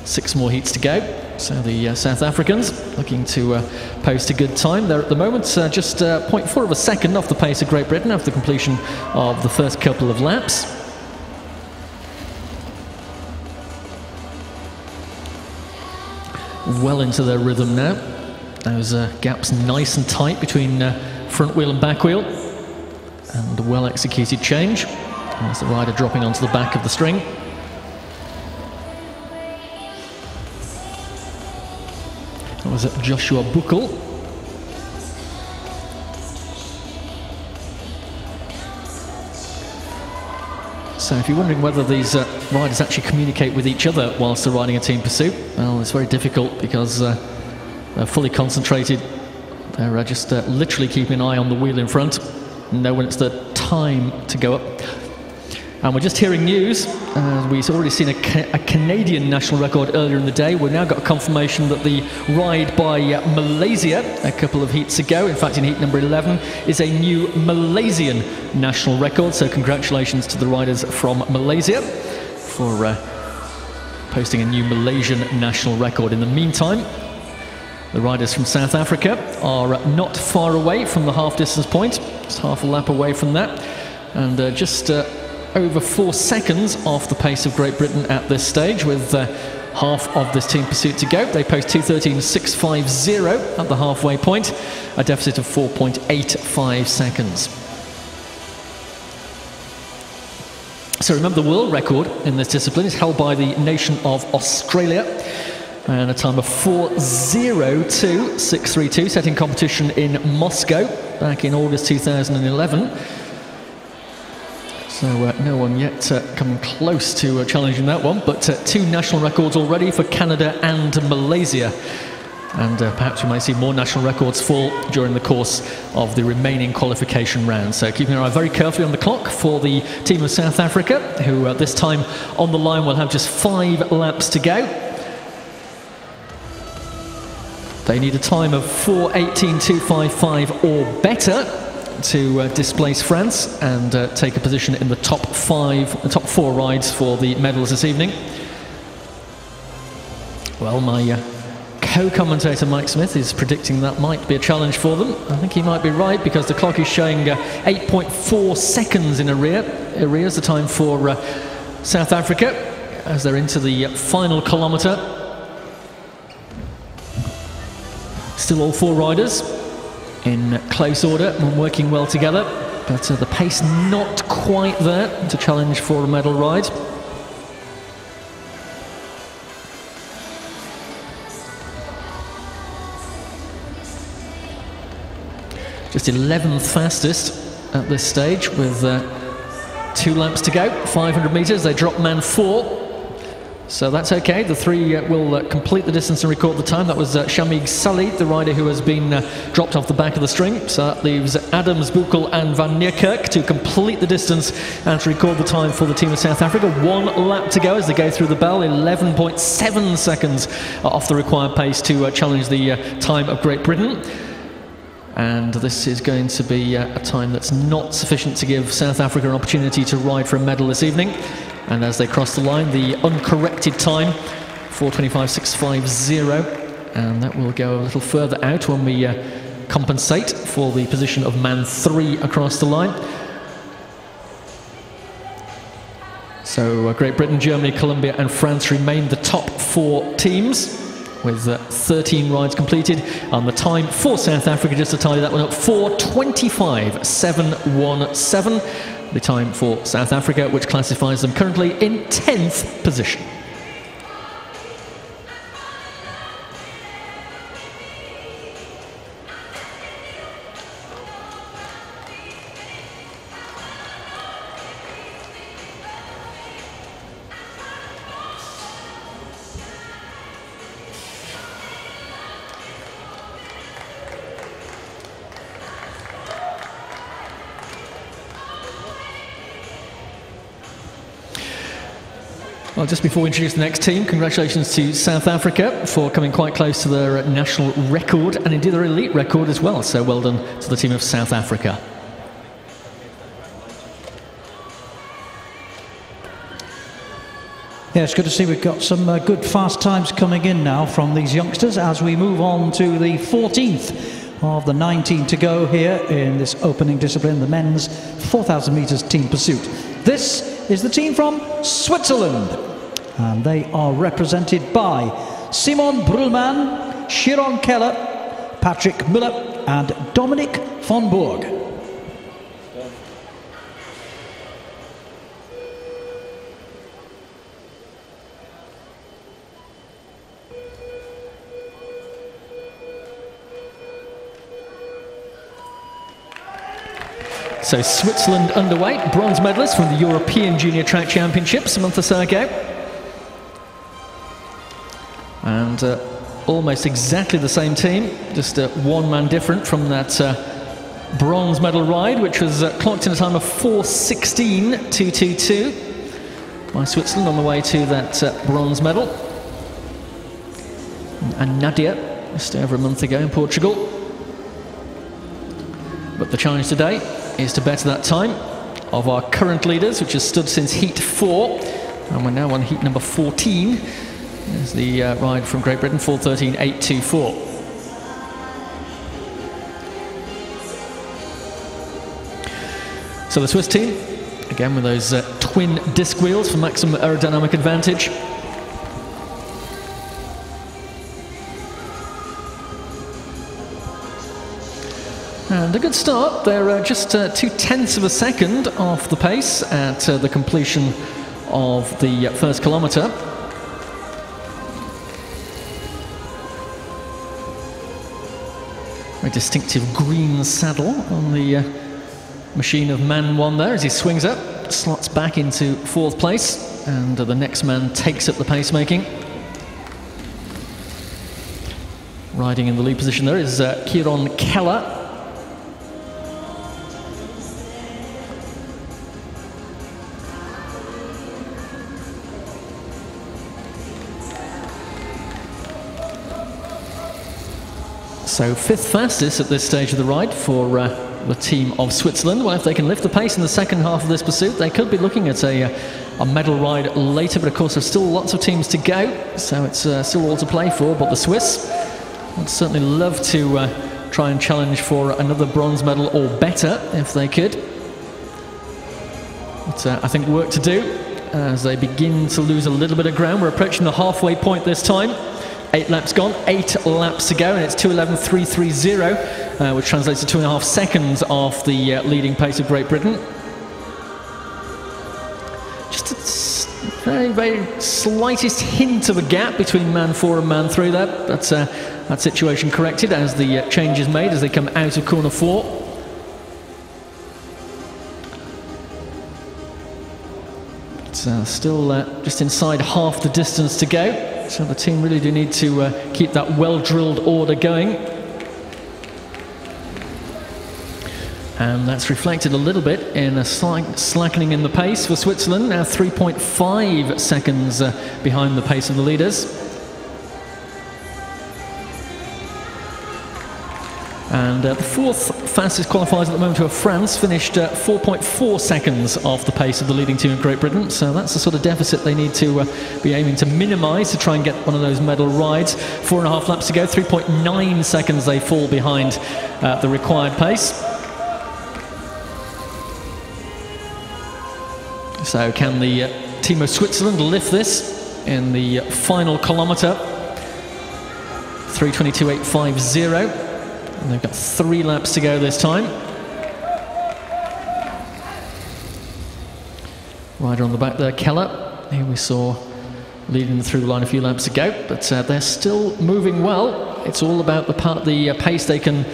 6 more heats to go. So the South Africans looking to post a good time. They're at the moment just 0.4 of a second off the pace of Great Britain after the completion of the first couple of laps. Well into their rhythm now. Those gaps nice and tight between front wheel and back wheel. And a well executed change. And there's the rider dropping onto the back of the string. That was Joshua Buchel. So if you're wondering whether these riders actually communicate with each other whilst they're riding a team pursuit, well, it's very difficult because they're fully concentrated. They're just literally keeping an eye on the wheel in front and know when it's the time to go up. And we're just hearing news. We've already seen a Canadian national record earlier in the day. We've now got confirmation that the ride by Malaysia a couple of heats ago, in fact in heat number 11, is a new Malaysian national record. So congratulations to the riders from Malaysia for posting a new Malaysian national record. In the meantime, the riders from South Africa are not far away from the half distance point, just half a lap away from that, and just over 4 seconds off the pace of Great Britain at this stage, with half of this team pursuit to go. They post 2:13.650 at the halfway point, a deficit of 4.85 seconds. So remember, the world record in this discipline is held by the nation of Australia, and a time of 4:02.632, set in competition in Moscow back in August 2011. So no one yet coming close to challenging that one, but 2 national records already for Canada and Malaysia. And perhaps we might see more national records fall during the course of the remaining qualification round. So keeping our eye very carefully on the clock for the team of South Africa, who this time on the line will have just 5 laps to go. They need a time of 4:18.255 or better to displace France and take a position in the top 4 rides for the medals this evening. Well, my co-commentator Mike Smith is predicting that might be a challenge for them. I think he might be right, because the clock is showing 8.4 seconds in arrears, the time for South Africa as they're into the final kilometre. Still all 4 riders in close order and working well together, but the pace not quite there to challenge for a medal ride. Just 11th fastest at this stage, with 2 laps to go, 500 metres. They drop man 4. So that's okay. The 3 will complete the distance and record the time. That was Shamig Salih, the rider who has been dropped off the back of the string. So that leaves Adams, Buchel and Van Niekerk to complete the distance and to record the time for the team of South Africa. 1 lap to go as they go through the bell. 11.7 seconds off the required pace to challenge the time of Great Britain. And this is going to be a time that's not sufficient to give South Africa an opportunity to ride for a medal this evening. And as they cross the line, the uncorrected time, 4:25.650, and that will go a little further out when we compensate for the position of man 3 across the line. So Great Britain, Germany, Colombia and France remain the top 4 teams, with 13 rides completed, and the time for South Africa, just to tally that one up, 4:25.717, the time for South Africa, which classifies them currently in 10th position. Well, just before we introduce the next team, congratulations to South Africa for coming quite close to their national record and indeed their elite record as well. So well done to the team of South Africa. Yeah, it's good to see we've got some good fast times coming in now from these youngsters as we move on to the 14th of the 19 to go here in this opening discipline, the men's 4,000 metres team pursuit. This is the team from Switzerland, and they are represented by Simon Brühlmann, Chiron Keller, Patrick Müller and Dominik von Burg. So Switzerland underweight, bronze medalist from the European Junior Track Championships a month or so ago. And almost exactly the same team, just one man different from that bronze medal ride, which was clocked in a time of 4:16.222 by Switzerland on the way to that bronze medal. And Nadia, just over a month ago in Portugal. But the challenge today is to better that time of our current leaders, which has stood since heat 4, and we're now on heat number 14. There's the ride from Great Britain, 4:13.824. So the Swiss team, again with those twin disc wheels for maximum aerodynamic advantage. And a good start. They're just 0.2 of a second off the pace at the completion of the first kilometre. Very distinctive green saddle on the machine of man 1 there as he swings up, slots back into 4th place, and the next man takes up the pacemaking. Riding in the lead position there is Chiron Keller. So 5th fastest at this stage of the ride for the team of Switzerland. Well, if they can lift the pace in the second half of this pursuit, they could be looking at a medal ride later, but of course there's still lots of teams to go, so it's still all to play for. But the Swiss would certainly love to try and challenge for another bronze medal or better if they could. But I think work to do as they begin to lose a little bit of ground. We're approaching the halfway point this time. 8 laps gone, 8 laps to go, and it's 2:11.330, which translates to 2.5 seconds off the leading pace of Great Britain. Just a very, very slightest hint of a gap between man 4 and man 3 there. That's that situation corrected as the change is made as they come out of corner 4. It's still just inside half the distance to go. So the team really do need to keep that well-drilled order going. And that's reflected a little bit in a slight slackening in the pace for Switzerland, now 3.5 seconds behind the pace of the leaders. And the 4th fastest qualifiers at the moment, who are France, finished 4.4 seconds off the pace of the leading team of Great Britain. So that's the sort of deficit they need to be aiming to minimise to try and get one of those medal rides. 4.5 laps to go, 3.9 seconds they fall behind the required pace. So can the team of Switzerland lift this in the final kilometre? 3:22.850. And they've got 3 laps to go this time. Rider on the back there, Keller, who we saw leading the through line a few laps ago, but they're still moving well. It's all about the pace they can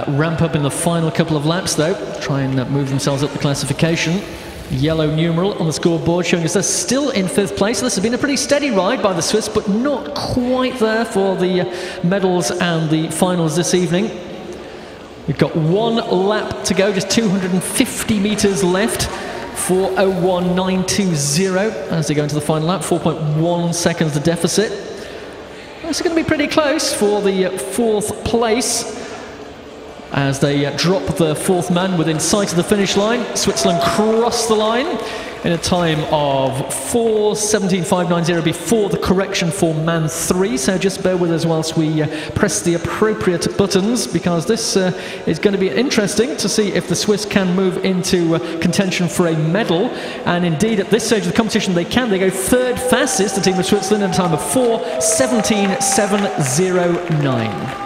ramp up in the final couple of laps, though. Try and move themselves up the classification. Yellow numeral on the scoreboard showing us they're still in 5th place. This has been a pretty steady ride by the Swiss, but not quite there for the medals and the finals this evening. We've got 1 lap to go, just 250 metres left 4:01.920 as they go into the final lap. 4.1 seconds the deficit. It's going to be pretty close for the fourth place as they drop the fourth man within sight of the finish line. Switzerland cross the line in a time of 4:17.590 before the correction for man 3. So just bear with us whilst we press the appropriate buttons, because this is going to be interesting to see if the Swiss can move into contention for a medal. And indeed, at this stage of the competition, they can. They go third fastest, the team of Switzerland, in a time of 4:17.709.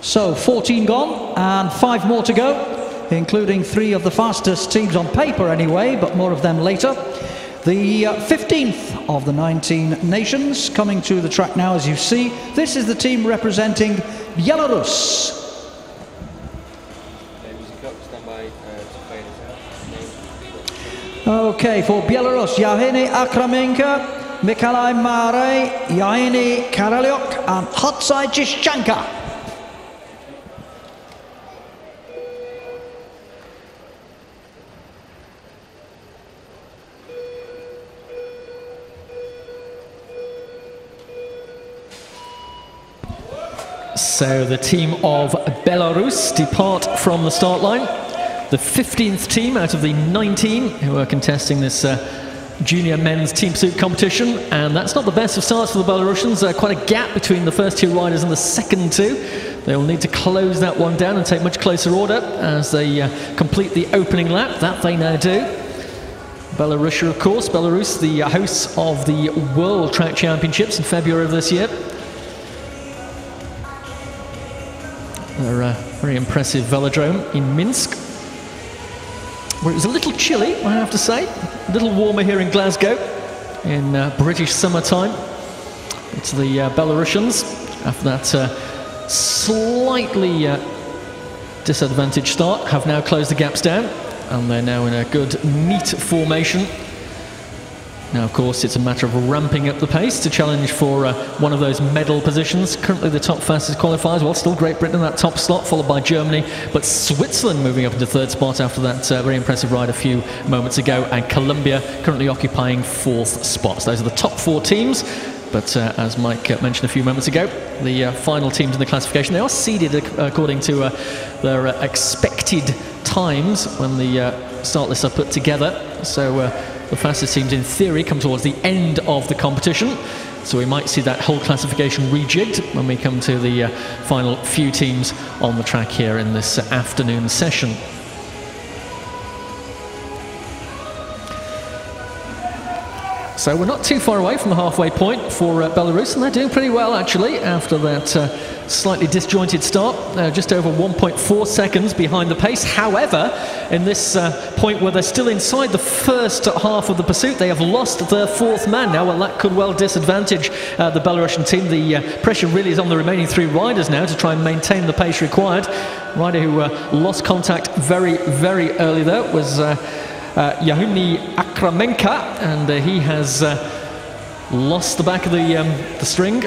So 14 gone and 5 more to go, including 3 of the fastest teams on paper anyway, but more of them later. The 15th of the 19 nations coming to the track now, as you see. This is the team representing Belarus. Okay, for Belarus, Yevgeny Akramenko, Mikolai Mare, Yevgeny Karalyuk and Hotsai Jishchanka. So the team of Belarus depart from the start line. The 15th team out of the 19 who are contesting this junior men's team pursuit competition. And that's not the best of starts for the Belarusians. Quite a gap between the first 2 riders and the second 2. They will need to close that one down and take much closer order as they complete the opening lap. That they now do. Belarus, of course. Belarus, the hosts of the World Track Championships in February of this year. Their very impressive velodrome in Minsk, where it was a little chilly, I have to say. A little warmer here in Glasgow in British summertime. It's the Belarusians, after that slightly disadvantaged start, have now closed the gaps down, and they're now in a good, neat formation. Now, of course, it's a matter of ramping up the pace to challenge for one of those medal positions. Currently the top fastest qualifiers, well, still Great Britain in that top slot, followed by Germany, but Switzerland moving up into third spot after that very impressive ride a few moments ago, and Colombia currently occupying 4th spot. So those are the top 4 teams, but as Mike mentioned a few moments ago, the final teams in the classification, they are seeded according to their expected times when the start lists are put together. So the fastest teams, in theory, come towards the end of the competition. So we might see that whole classification rejigged when we come to the final few teams on the track here in this afternoon session. So we're not too far away from the halfway point for Belarus, and they're doing pretty well, actually, after that slightly disjointed start. Just over 1.4 seconds behind the pace. However, in this point where they're still inside the first half of the pursuit, they have lost their 4th man now. Well, that could well disadvantage the Belarusian team. The pressure really is on the remaining 3 riders now to try and maintain the pace required. Rider who lost contact very, very early, though, was Yevgeny Akramenko, and he has lost the back of the string.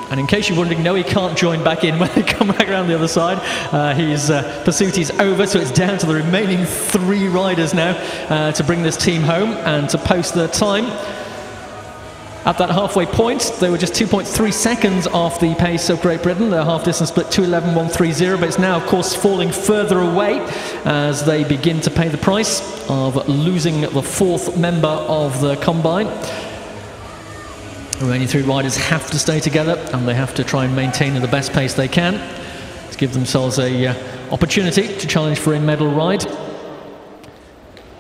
And in case you're wondering, no, he can't join back in when they come back around the other side. His pursuit is over, so it's down to the remaining 3 riders now to bring this team home and to post their time. At that halfway point, they were just 2.3 seconds off the pace of Great Britain. Their half-distance split 2:11.130, but it's now, of course, falling further away as they begin to pay the price of losing the 4th member of the combine. The remaining 3 riders have to stay together, and they have to try and maintain the best pace they can to give themselves a opportunity to challenge for a medal ride.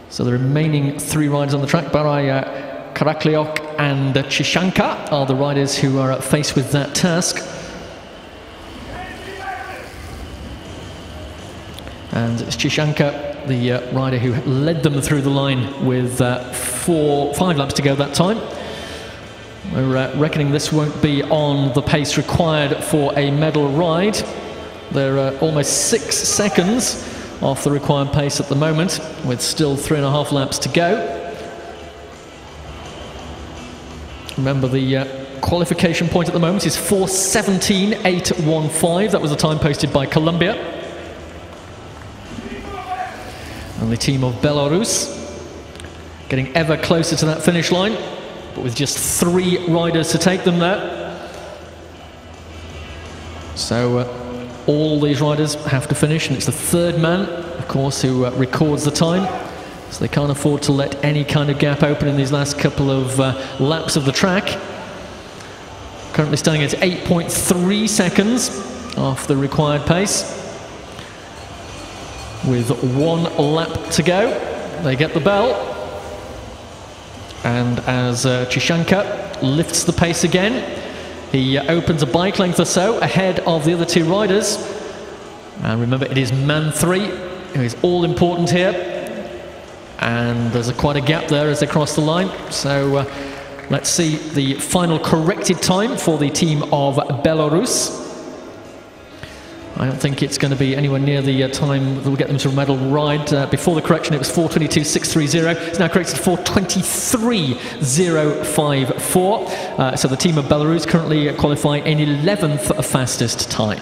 So the remaining 3 riders on the track, Barai, Karalyuk and Jishchanka, are the riders who are faced with that task. And it's Jishchanka the rider who led them through the line with 5 laps to go that time. We're reckoning this won't be on the pace required for a medal ride. They're almost 6 seconds off the required pace at the moment, with still 3.5 laps to go. Remember, the qualification point at the moment is 4:17.815. That was the time posted by Colombia. And the team of Belarus getting ever closer to that finish line, but with just 3 riders to take them there. So all these riders have to finish, and it's the 3rd man, of course, who records the time. So they can't afford to let any kind of gap open in these last couple of laps of the track. Currently standing at 8.3 seconds off the required pace. With 1 lap to go, they get the bell. And as Chishanka lifts the pace again, he opens a bike length or so ahead of the other 2 riders. And remember, it is man 3 who is all important here. And there's quite a gap there as they cross the line. So let's see the final corrected time for the team of Belarus. I don't think it's going to be anywhere near the time that will get them to a medal ride. Before the correction, it was 4:22.630. It's now corrected to 4:23.054. So the team of Belarus currently qualifying in 11th fastest time.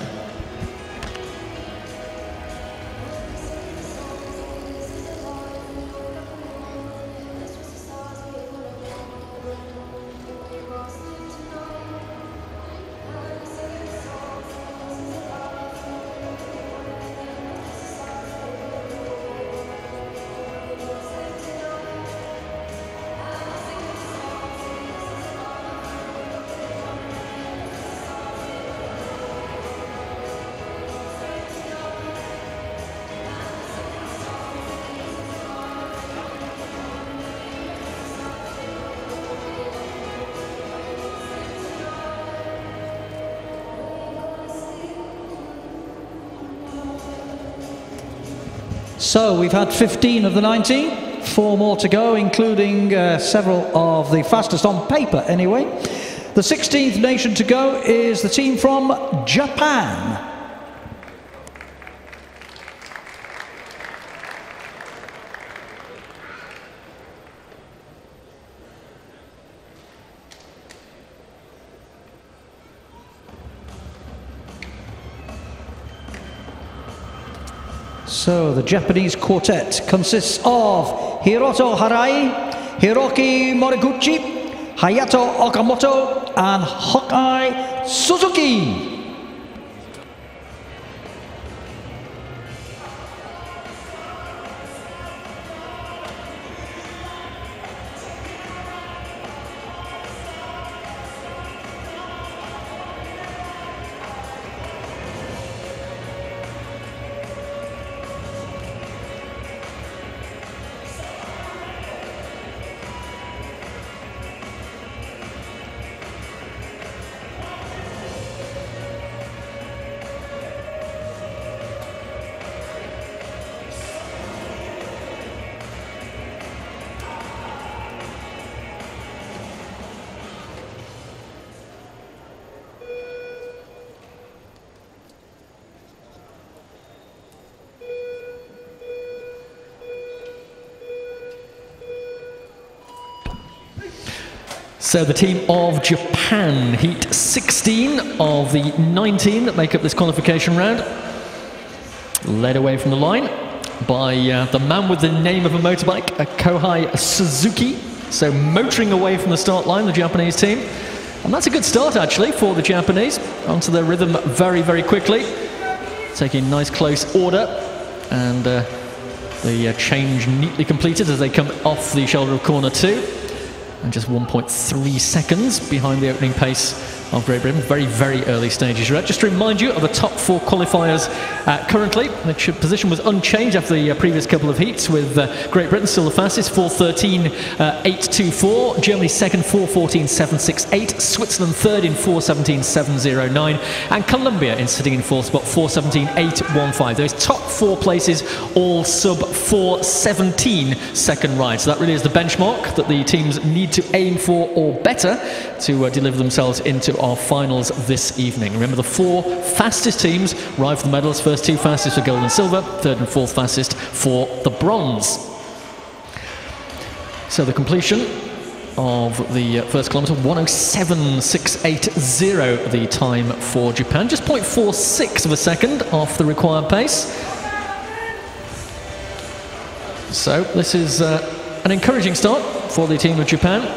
So we've had 15 of the 19, 4 more to go, including several of the fastest on paper anyway. The 16th nation to go is the team from Japan. So the Japanese quartet consists of Hiroto Harai, Hiroki Moriguchi, Hayato Okamoto, and Hokai Suzuki. So the team of Japan, heat 16 of the 19 that make up this qualification round, led away from the line by the man with the name of a motorbike, Kohei Suzuki. So motoring away from the start line, the Japanese team. And that's a good start actually for the Japanese, onto their rhythm very, very quickly. Taking nice close order, and the change neatly completed as they come off the shoulder of corner 2. And just 1.3 seconds behind the opening pace of Great Britain. Very, very early stages. Just to remind you of the top 4 qualifiers currently. The position was unchanged after the previous couple of heats, with Great Britain still the fastest, 4:13.824. Germany second, 4:14.768. Switzerland third in 4:17.709. And Colombia sitting in fourth spot, 4:17.815. Those top 4 places all sub 4:17 second ride. So that really is the benchmark that the teams need to aim for or better to deliver themselves into our finals this evening. Remember, the 4 fastest teams ride for the medals. First 2 fastest for gold and silver, third and fourth fastest for the bronze. So the completion of the first kilometre, 1:07.680 the time for Japan, just 0.46 of a second off the required pace. So this is an encouraging start for the team of Japan.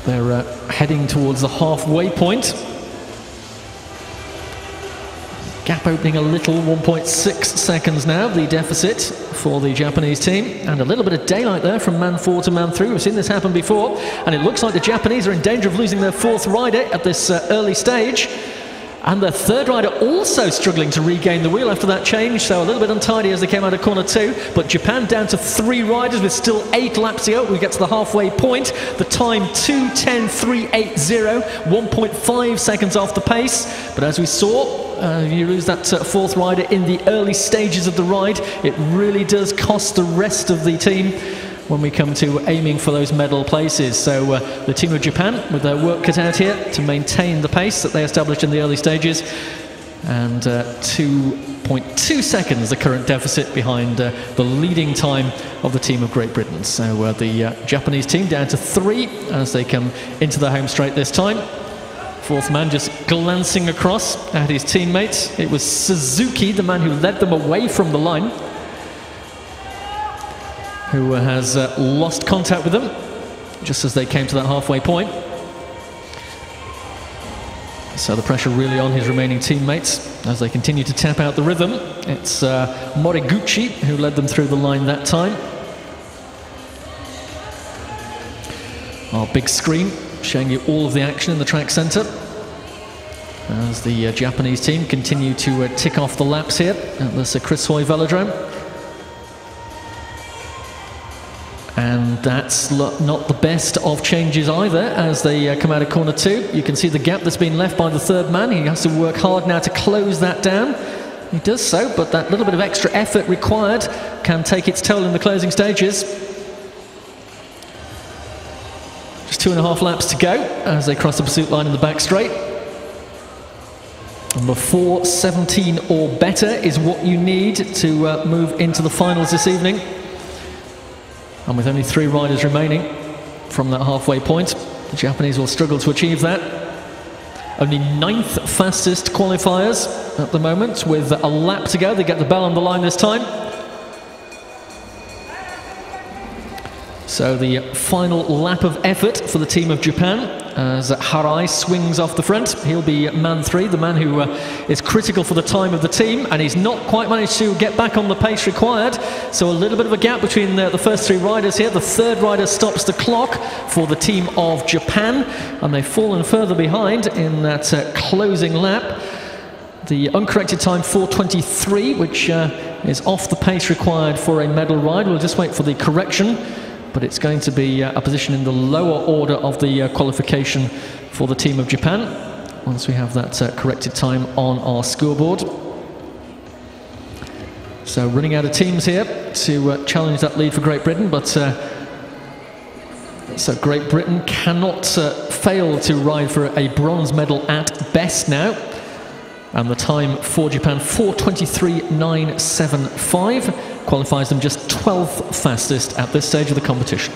They're heading towards the halfway point. Gap opening a little, 1.6 seconds now, the deficit for the Japanese team. And a little bit of daylight there from man 4 to man 3. We've seen this happen before. And it looks like the Japanese are in danger of losing their 4th rider at this early stage. And the 3rd rider also struggling to regain the wheel after that change, so a little bit untidy as they came out of corner 2. But Japan down to 3 riders with still 8 laps to go. We get to the halfway point. The time 2:10.380, 1.5 seconds off the pace. But as we saw, you lose that 4th rider in the early stages of the ride. It really does cost the rest of the team when we come to aiming for those medal places. So the team of Japan with their work cut out here to maintain the pace that they established in the early stages, and 2.2 seconds the current deficit behind the leading time of the team of Great Britain. So the Japanese team down to 3 as they come into the home straight this time. 4th man just glancing across at his teammates. It was Suzuki, the man who led them away from the line, who has lost contact with them just as they came to that halfway point. So the pressure really on his remaining teammates as they continue to tap out the rhythm. It's Moriguchi who led them through the line that time. Our big screen showing you all of the action in the track centre as the Japanese team continue to tick off the laps here at the Sir Chris Hoy Velodrome. And that's not the best of changes either as they come out of corner 2. You can see the gap that's been left by the 3rd man. He has to work hard now to close that down. He does so, but that little bit of extra effort required can take its toll in the closing stages. Just 2.5 laps to go as they cross the pursuit line in the back straight. Number 4:17 or better is what you need to move into the finals this evening. And with only 3 riders remaining from that halfway point, the Japanese will struggle to achieve that. Only 9th fastest qualifiers at the moment, with a lap to go. They get the bell on the line this time. So the final lap of effort for the team of Japan as Harai swings off the front. He'll be man 3, the man who is critical for the time of the team, and he's not quite managed to get back on the pace required. So a little bit of a gap between the first 3 riders here. The 3rd rider stops the clock for the team of Japan, and they've fallen further behind in that closing lap. The uncorrected time 4:23, which is off the pace required for a medal ride. We'll just wait for the correction, but it's going to be a position in the lower order of the qualification for the team of Japan once we have that corrected time on our scoreboard. So running out of teams here to challenge that lead for Great Britain, but so Great Britain cannot fail to ride for a bronze medal at best now. And the time for Japan, 4:23.975, qualifies them just 12th fastest at this stage of the competition.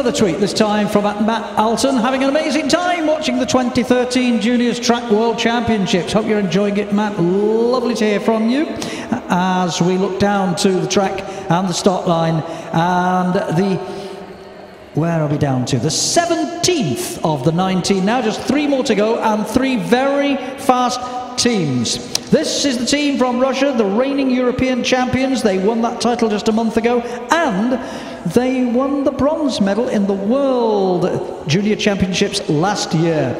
another tweet, this time from Matt Alton, having an amazing time watching the 2013 Juniors Track World Championships. Hope you're enjoying it, Matt. Lovely to hear from you as we look down to the track and the start line and where are we down to? The 17th of the 19 now, just 3 more to go and 3 very fast teams. This is the team from Russia, the reigning European champions. They won that title just a month ago and they won the bronze medal in the World Junior Championships last year.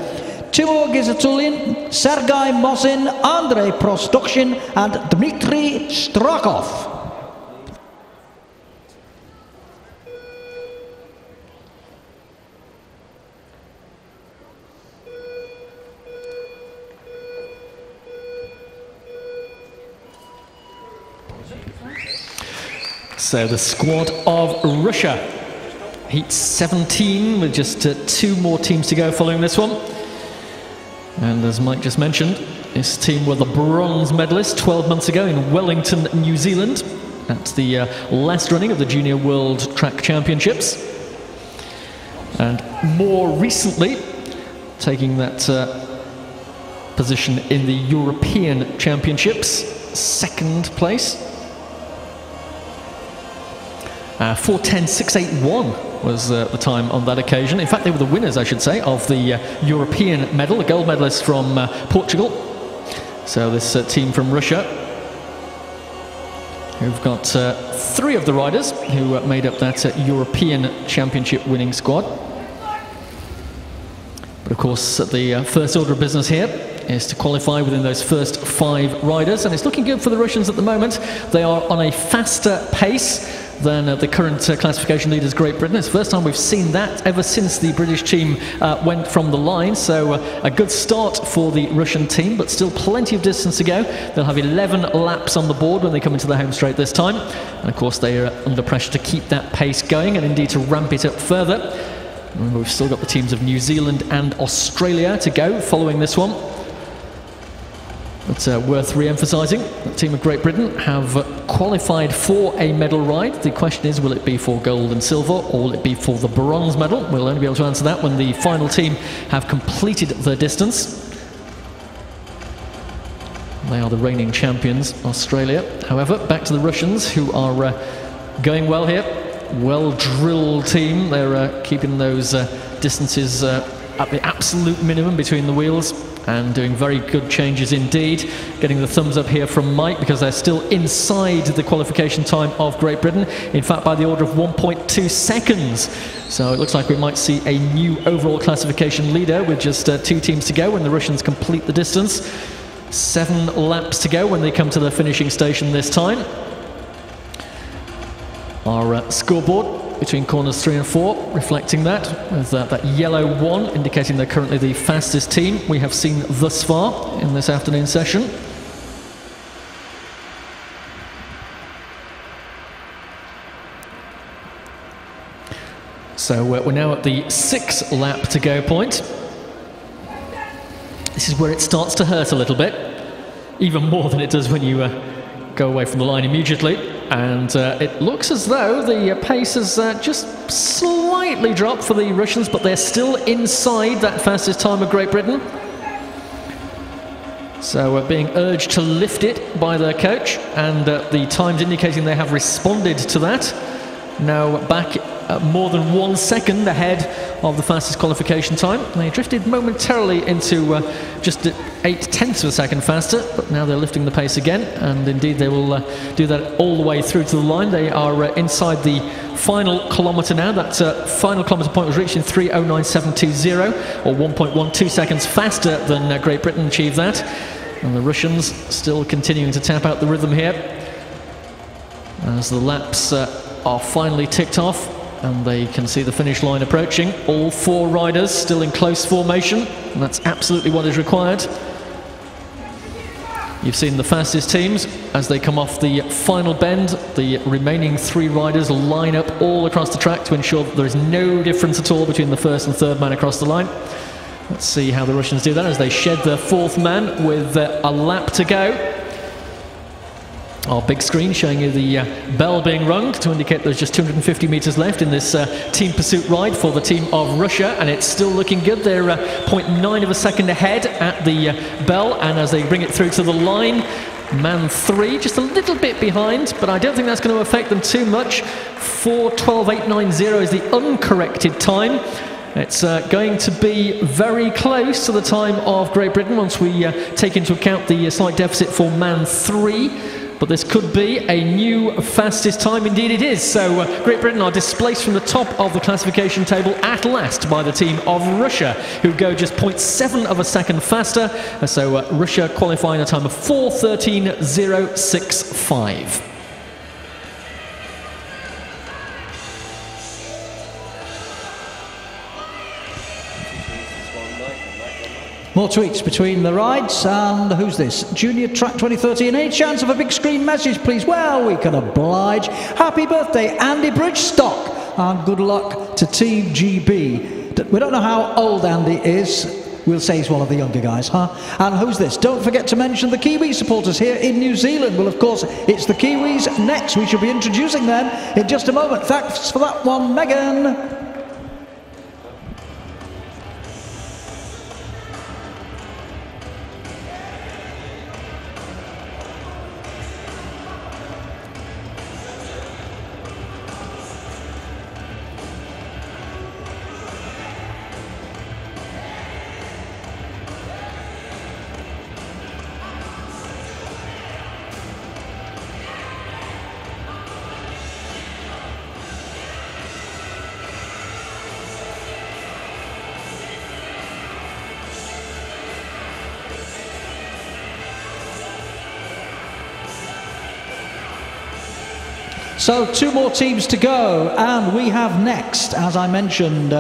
Timur Gizatulin, Sergei Mosin, Andrei Prostokshin and Dmitry Strakov. So the squad of Russia, heat 17 with just 2 more teams to go following this one. And as Mike just mentioned, this team were the bronze medalists 12 months ago in Wellington, New Zealand. That's the last running of the Junior World Track Championships. And more recently, taking that position in the European Championships, 2nd place. 4:10.681 was the time on that occasion. In fact, they were the winners, I should say, of the European medal, the gold medalist from Portugal. So this team from Russia, who've got 3 of the riders who made up that European Championship winning squad. But of course, the first order of business here is to qualify within those first 5 riders, and it's looking good for the Russians at the moment. They are on a faster pace than the current classification leaders, Great Britain. It's the first time we've seen that ever since the British team went from the line. So a good start for the Russian team, but still plenty of distance to go. They'll have 11 laps on the board when they come into the home straight this time. And of course, they are under pressure to keep that pace going and indeed to ramp it up further. Remember, we've still got the teams of New Zealand and Australia to go following this one. It's worth re-emphasising. The team of Great Britain have qualified for a medal ride. The question is, will it be for gold and silver, or will it be for the bronze medal? We'll only be able to answer that when the final team have completed their distance. They are the reigning champions, Australia. However, back to the Russians, who are going well here. Well-drilled team. They're keeping those distances at the absolute minimum between the wheels, and doing very good changes indeed. Getting the thumbs up here from Mike because they're still inside the qualification time of Great Britain, in fact by the order of 1.2 seconds. So it looks like we might see a new overall classification leader with just 2 teams to go when the Russians complete the distance. 7 laps to go when they come to the finishing station this time. Our scoreboard between corners 3 and 4, reflecting that, with that yellow 1 indicating they're currently the fastest team we have seen thus far in this afternoon session. So we're now at the 6th lap to go point. This is where it starts to hurt a little bit, even more than it does when you go away from the line immediately. And it looks as though the pace has just slightly dropped for the Russians, but they're still inside that fastest time of Great Britain. So we're being urged to lift it by their coach, and the times indicating they have responded to that. Now back more than 1 second ahead of the fastest qualification time. They drifted momentarily into just 0.8 of a second faster, but now they're lifting the pace again, and indeed they will do that all the way through to the line. They are inside the final kilometre now. That final kilometre point was reached in 3:09.720, or 1.12 seconds faster than Great Britain achieved that. And the Russians still continuing to tap out the rhythm here as the laps are finally ticked off, and they can see the finish line approaching. All 4 riders still in close formation, and that's absolutely what is required. You've seen the fastest teams as they come off the final bend. The remaining 3 riders line up all across the track to ensure that there is no difference at all between the first and third man across the line. Let's see how the Russians do that as they shed their 4th man with a lap to go. Our big screen showing you the bell being rung to indicate there's just 250 metres left in this team pursuit ride for the team of Russia, and it's still looking good. They're 0.9 of a second ahead at the bell, and as they bring it through to the line, man 3 just a little bit behind, but I don't think that's going to affect them too much. 4:12.890 is the uncorrected time. It's going to be very close to the time of Great Britain once we take into account the slight deficit for man 3. But this could be a new fastest time. Indeed it is. So Great Britain are displaced from the top of the classification table at last by the team of Russia, who go just 0.7 of a second faster. So Russia qualifying a time of 4:13.065. More tweets between the rides, and who's this? Junior Track 2013. Any chance of a big screen message, please? Well, we can oblige. Happy birthday, Andy Bridgestock, and good luck to Team GB. We don't know how old Andy is. We'll say he's one of the younger guys, huh? And who's this? Don't forget to mention the Kiwi supporters here in New Zealand. Well, of course, it's the Kiwis next. We shall be introducing them in just a moment. Thanks for that one, Megan. So 2 more teams to go, and we have next, as I mentioned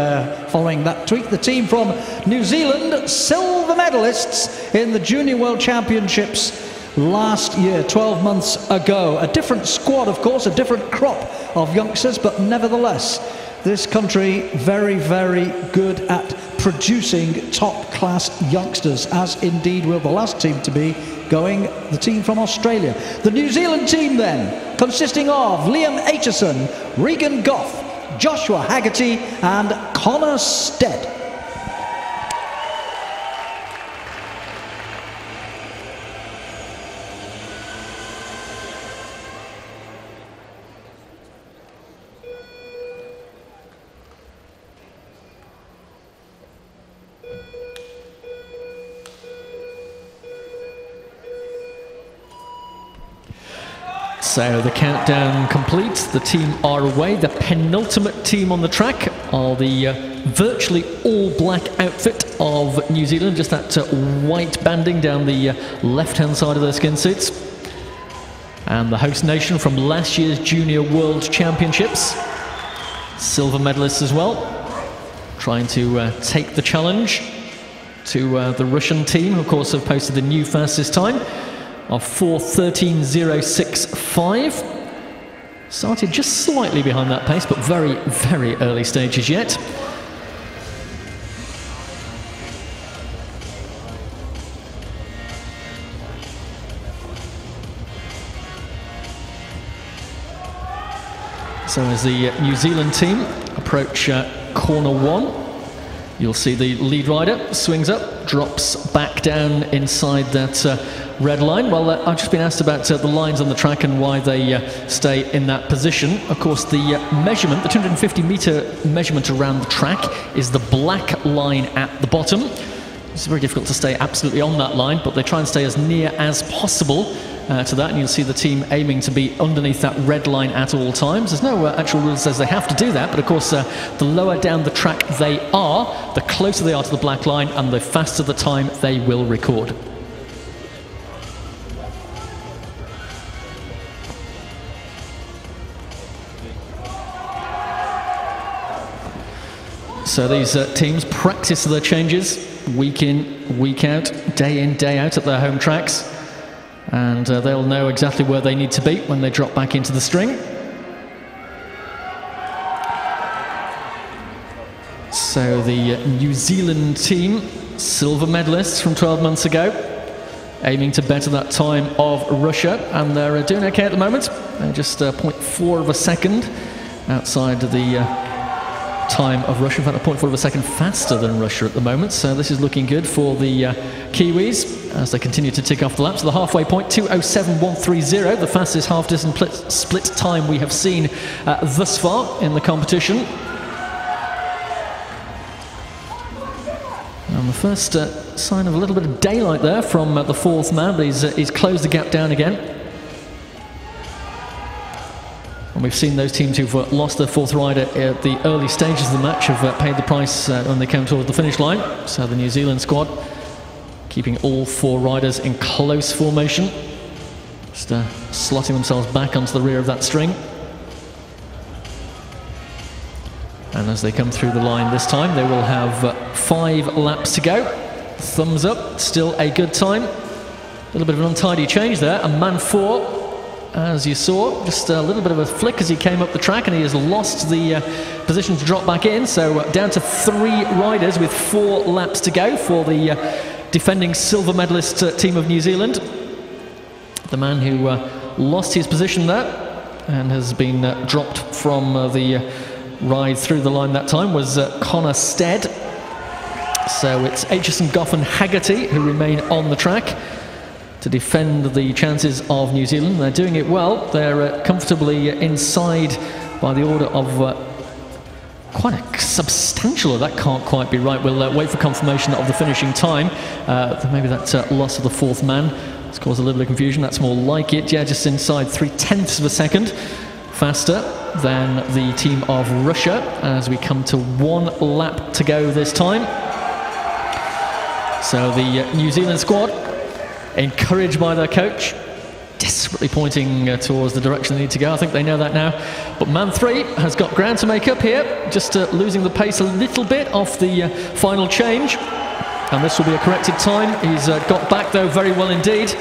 following that tweet, the team from New Zealand, silver medalists in the Junior World Championships last year, 12 months ago. A different squad, of course, a different crop of youngsters, but nevertheless, this country very, very good at producing top-class youngsters, as indeed will the last team to be going, the team from Australia. The New Zealand team then, consisting of Liam Aitchison, Regan Goff, Joshua Haggerty and Connor Stead. So the countdown complete. The team are away. The penultimate team on the track are the virtually all-black outfit of New Zealand. Just that white banding down the left-hand side of their skin suits. And the host nation from last year's Junior World Championships. Silver medalists as well. Trying to take the challenge to the Russian team, who of course have posted the new fastest time of 4:13.065. Started just slightly behind that pace, but very, very early stages yet. So as the New Zealand team approach corner 1, you'll see the lead rider swings up, drops back down inside that red line. Well, I've just been asked about the lines on the track and why they stay in that position. Of course, the measurement, the 250-metre measurement around the track is the black line at the bottom. It's very difficult to stay absolutely on that line, but they try and stay as near as possible to that, and you'll see the team aiming to be underneath that red line at all times. There's no actual rule that says they have to do that, but of course the lower down the track they are, the closer they are to the black line and the faster the time they will record. So these teams practice their changes week in, week out, day in, day out at their home tracks. And they'll know exactly where they need to be when they drop back into the string. So the New Zealand team, silver medalists from 12 months ago, aiming to better that time of Russia, and they're doing okay at the moment. They're just 0.4 of a second outside the time of Russia. In fact, 0.4 of a second faster than Russia at the moment, so this is looking good for the Kiwis as they continue to tick off the laps. The halfway point, 2:07.130, the fastest half-distance split time we have seen thus far in the competition. And the first sign of a little bit of daylight there from the fourth man, but he's closed the gap down again. And we've seen those teams who've lost their fourth rider at the early stages of the match have paid the price when they came towards the finish line. So the New Zealand squad keeping all four riders in close formation, just slotting themselves back onto the rear of that string. And as they come through the line this time, they will have 5 laps to go. Thumbs up, still a good time. A little bit of an untidy change there, and man 4, as you saw, just a little bit of a flick as he came up the track, and he has lost the position to drop back in, so down to 3 riders with 4 laps to go for the defending silver medalist team of New Zealand. The man who lost his position there and has been dropped from the ride through the line that time was Connor Stead. So it's Aitchison, Goff and Haggerty who remain on the track to defend the chances of New Zealand. They're doing it well. They're comfortably inside by the order of quite a substantial, that can't quite be right. We'll wait for confirmation of the finishing time. Maybe that loss of the fourth man has caused a little bit of confusion. That's more like it. Yeah, just inside 0.3 of a second faster than the team of Russia as we come to 1 lap to go this time. So the New Zealand squad, encouraged by their coach, desperately pointing towards the direction they need to go. I think they know that now. But man 3 has got ground to make up here, just losing the pace a little bit off the final change. And this will be a corrected time. He's got back, though, very well indeed.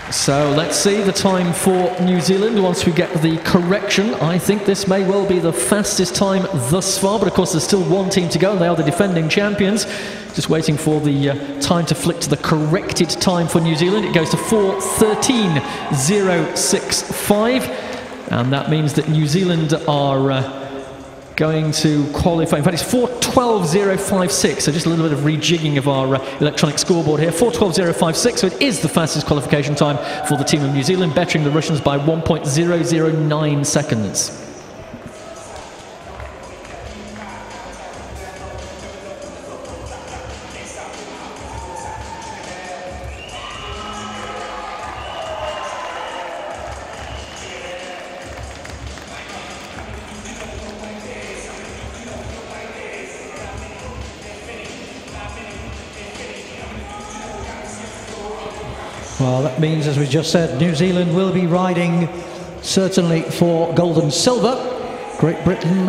So let's see the time for New Zealand once we get the correction. I think this may well be the fastest time thus far, but of course there's still 1 team to go. They are the defending champions. Just waiting for the time to flick to the corrected time for New Zealand. It goes to 4:13.065, and that means that New Zealand are going to qualify. In fact, it's 4:12.056, so just a little bit of rejigging of our electronic scoreboard here. 4:12.056, so it is the fastest qualification time for the team of New Zealand, bettering the Russians by 1.009 seconds. Well, that means, as we just said, New Zealand will be riding certainly for gold and silver. Great Britain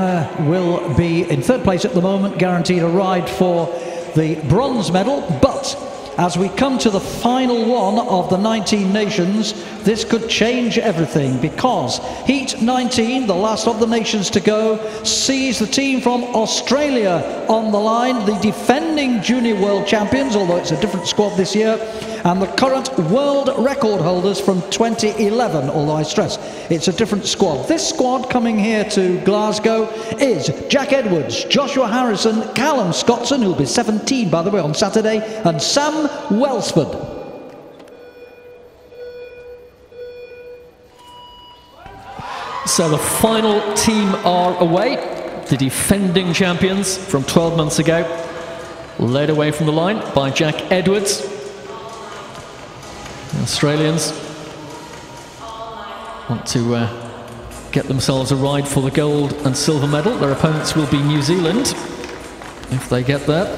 will be in 3rd place at the moment, guaranteed a ride for the bronze medal. But as we come to the final one of the 19 nations, this could change everything, because Heat 19, the last of the nations to go, sees the team from Australia on the line, the defending junior world champions, although it's a different squad this year, and the current world record holders from 2011, although I stress it's a different squad. This squad coming here to Glasgow is Jack Edwards, Joshua Harrison, Callum Scottson, who'll be 17 by the way on Saturday, and Sam Welsford. So the final team are away, the defending champions from 12 months ago, led away from the line by Jack Edwards. The Australians want to get themselves a ride for the gold and silver medal. Their opponents will be New Zealand if they get there.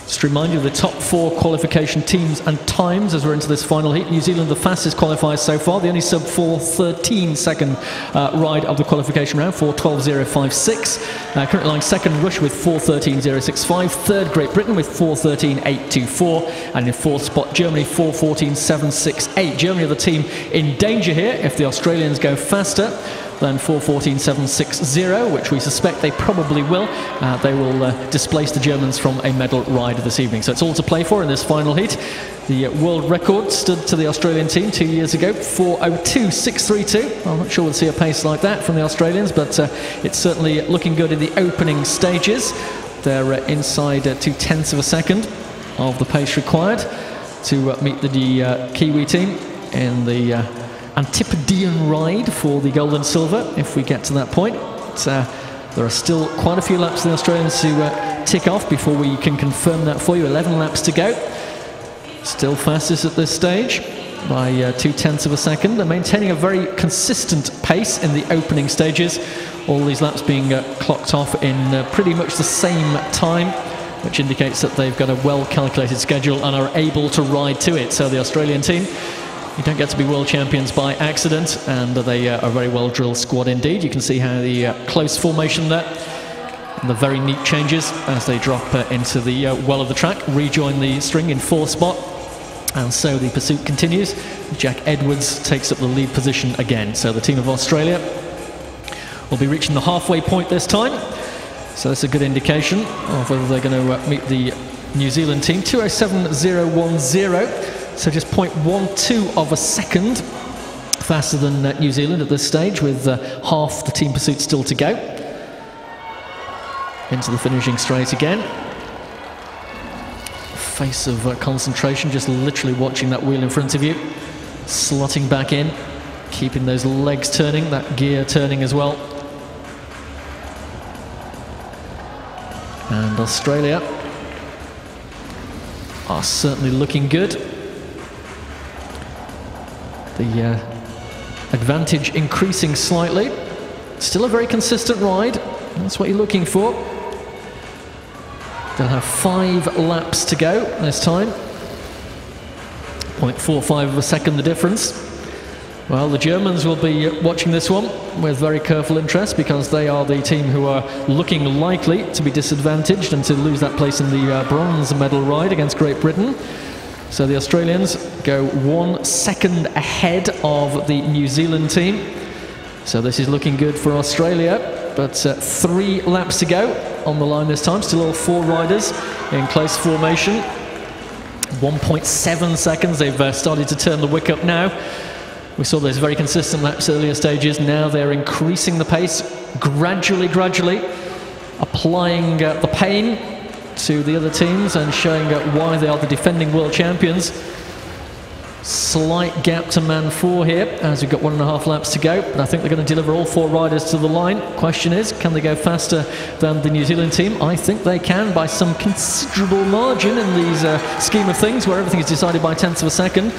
Just to remind you of the top 4 qualification teams and times as we're into this final heat. New Zealand, the fastest qualifiers so far, the only sub 4:13 second ride of the qualification round, 4:12.056. Currently lying second, Russia with 4:13.065. Third, Great Britain with 4:13.824. And in 4th spot, Germany, 4:14.768. Germany are the team in danger here if the Australians go faster. than 4:14.760, which we suspect they probably will. They will displace the Germans from a medal ride this evening. So it's all to play for in this final heat. The world record stood to the Australian team 2 years ago, 4:02.632. I'm not sure we'll see a pace like that from the Australians, but it's certainly looking good in the opening stages. They're inside 0.2 of a second of the pace required to meet the Kiwi team in the Antipodean ride for the gold and silver, if we get to that point. There are still quite a few laps for the Australians to tick off before we can confirm that for you. 11 laps to go. Still fastest at this stage by 0.2 of a second. They're maintaining a very consistent pace in the opening stages. All these laps being clocked off in pretty much the same time, which indicates that they've got a well-calculated schedule and are able to ride to it. So the Australian team, you don't get to be world champions by accident, and they are a very well-drilled squad indeed. You can see how the close formation there, and the very neat changes as they drop into the well of the track, rejoin the string in 4th spot, and so the pursuit continues. Jack Edwards takes up the lead position again. So the team of Australia will be reaching the halfway point this time. So that's a good indication of whether they're going to meet the New Zealand team. 2:07.010, so just 0.12 of a second faster than New Zealand at this stage, with half the team pursuit still to go. Into the finishing straight again. Face of concentration, just literally watching that wheel in front of you. Slotting back in, keeping those legs turning, that gear turning as well. And Australia are certainly looking good. The advantage increasing slightly. Still a very consistent ride. That's what you're looking for. They'll have 5 laps to go this time. 0.45 of a second the difference. Well, the Germans will be watching this one with very careful interest, because they are the team who are looking likely to be disadvantaged and to lose that place in the bronze medal ride against Great Britain. So the Australians go 1 second ahead of the New Zealand team. So this is looking good for Australia, but 3 laps to go on the line this time. Still all 4 riders in close formation. 1.7 seconds. They've started to turn the wick up now. We saw those very consistent laps earlier stages. Now they're increasing the pace gradually, applying the pain to the other teams and showing why they are the defending world champions. Slight gap to man 4 here, as we've got 1.5 laps to go, but I think they're going to deliver all 4 riders to the line. Question is, can they go faster than the New Zealand team? I think they can, by some considerable margin in these scheme of things, where everything is decided by 1/10 of a second.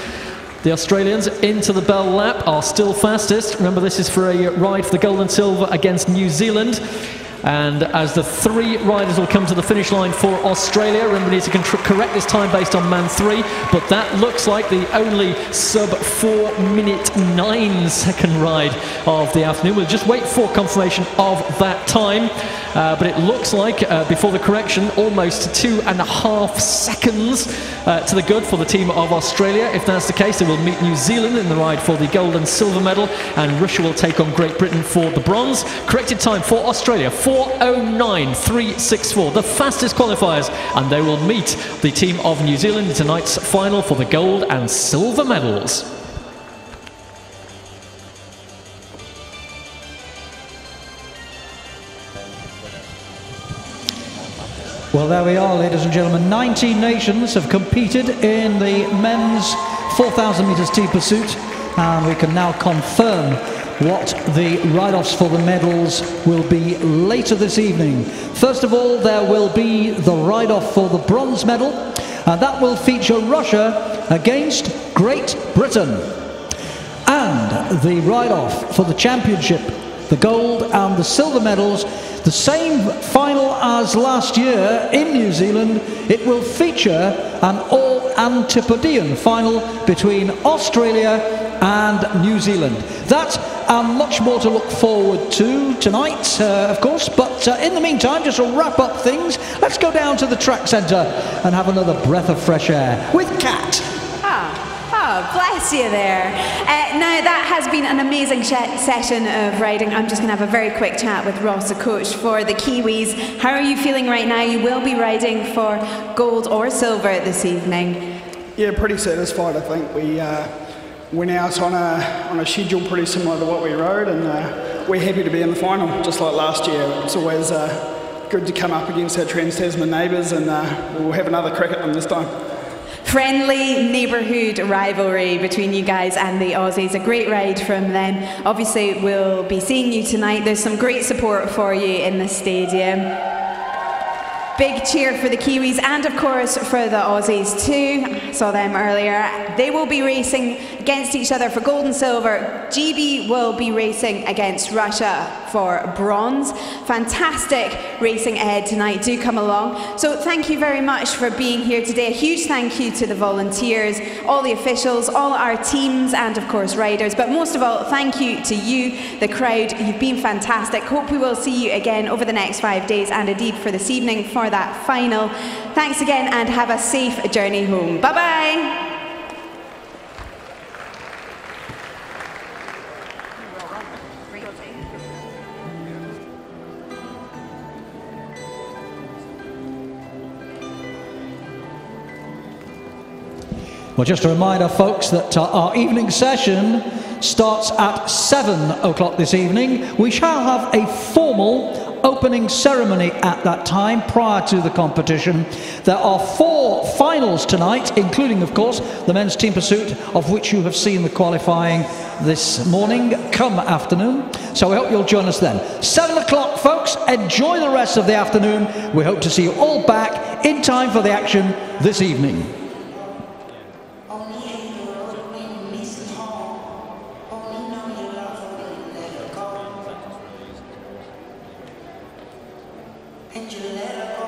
The Australians into the bell lap are still fastest. Remember, this is for a ride for the gold and silver against New Zealand. And as the 3 riders will come to the finish line for Australia, remember, we need to correct this time based on man 3, but that looks like the only sub 4:09 ride of the afternoon. We'll just wait for confirmation of that time, but it looks like, before the correction, almost 2.5 seconds to the good for the team of Australia. If that's the case, they will meet New Zealand in the ride for the gold and silver medal, and Russia will take on Great Britain for the bronze. Corrected time for Australia, 4:09.364, the fastest qualifiers, and they will meet the team of New Zealand in tonight's final for the gold and silver medals. Well, there we are, ladies and gentlemen. 19 nations have competed in the men's 4,000 metres team pursuit, and we can now confirm what the ride-offs for the medals will be later this evening. First of all, there will be the ride-off for the bronze medal, and that will feature Russia against Great Britain. And the ride-off for the championship, the gold and the silver medals, the same final as last year in New Zealand. It will feature an all-Antipodean final between Australia and New Zealand. That and much more to look forward to tonight, of course. But in the meantime, just to wrap up things, let's go down to the track centre and have another breath of fresh air with Kat. Oh, bless you there. Now, that has been an amazing session of riding. I'm just going to have a very quick chat with Ross, the coach for the Kiwis. How are you feeling right now? You will be riding for gold or silver this evening. Yeah, pretty satisfied. I think we went out on a schedule pretty similar to what we rode, and we're happy to be in the final, just like last year. It's always good to come up against our Trans-Tasman neighbours, and we'll have another crack at them this time. Friendly neighbourhood rivalry between you guys and the Aussies. A great ride from them. Obviously, we'll be seeing you tonight. There's some great support for you in the stadium. Big cheer for the Kiwis and, of course, for the Aussies too. I saw them earlier. They will be racing against each other for gold and silver. GB will be racing against Russia for bronze. Fantastic racing ahead tonight. Do come along. So thank you very much for being here today. A huge thank you to the volunteers, all the officials, all our teams, and of course riders. But most of all, thank you to you, the crowd. You've been fantastic. Hope we will see you again over the next 5 days, and indeed for this evening for that final. Thanks again, and have a safe journey home. Bye-bye. Well, just a reminder, folks, that our evening session starts at 7 o'clock this evening. We shall have a formal opening ceremony at that time prior to the competition. There are 4 finals tonight, including, of course, the men's team pursuit, of which you have seen the qualifying this morning, come afternoon. So we hope you'll join us then. 7 o'clock, folks. Enjoy the rest of the afternoon. We hope to see you all back in time for the action this evening. And you let her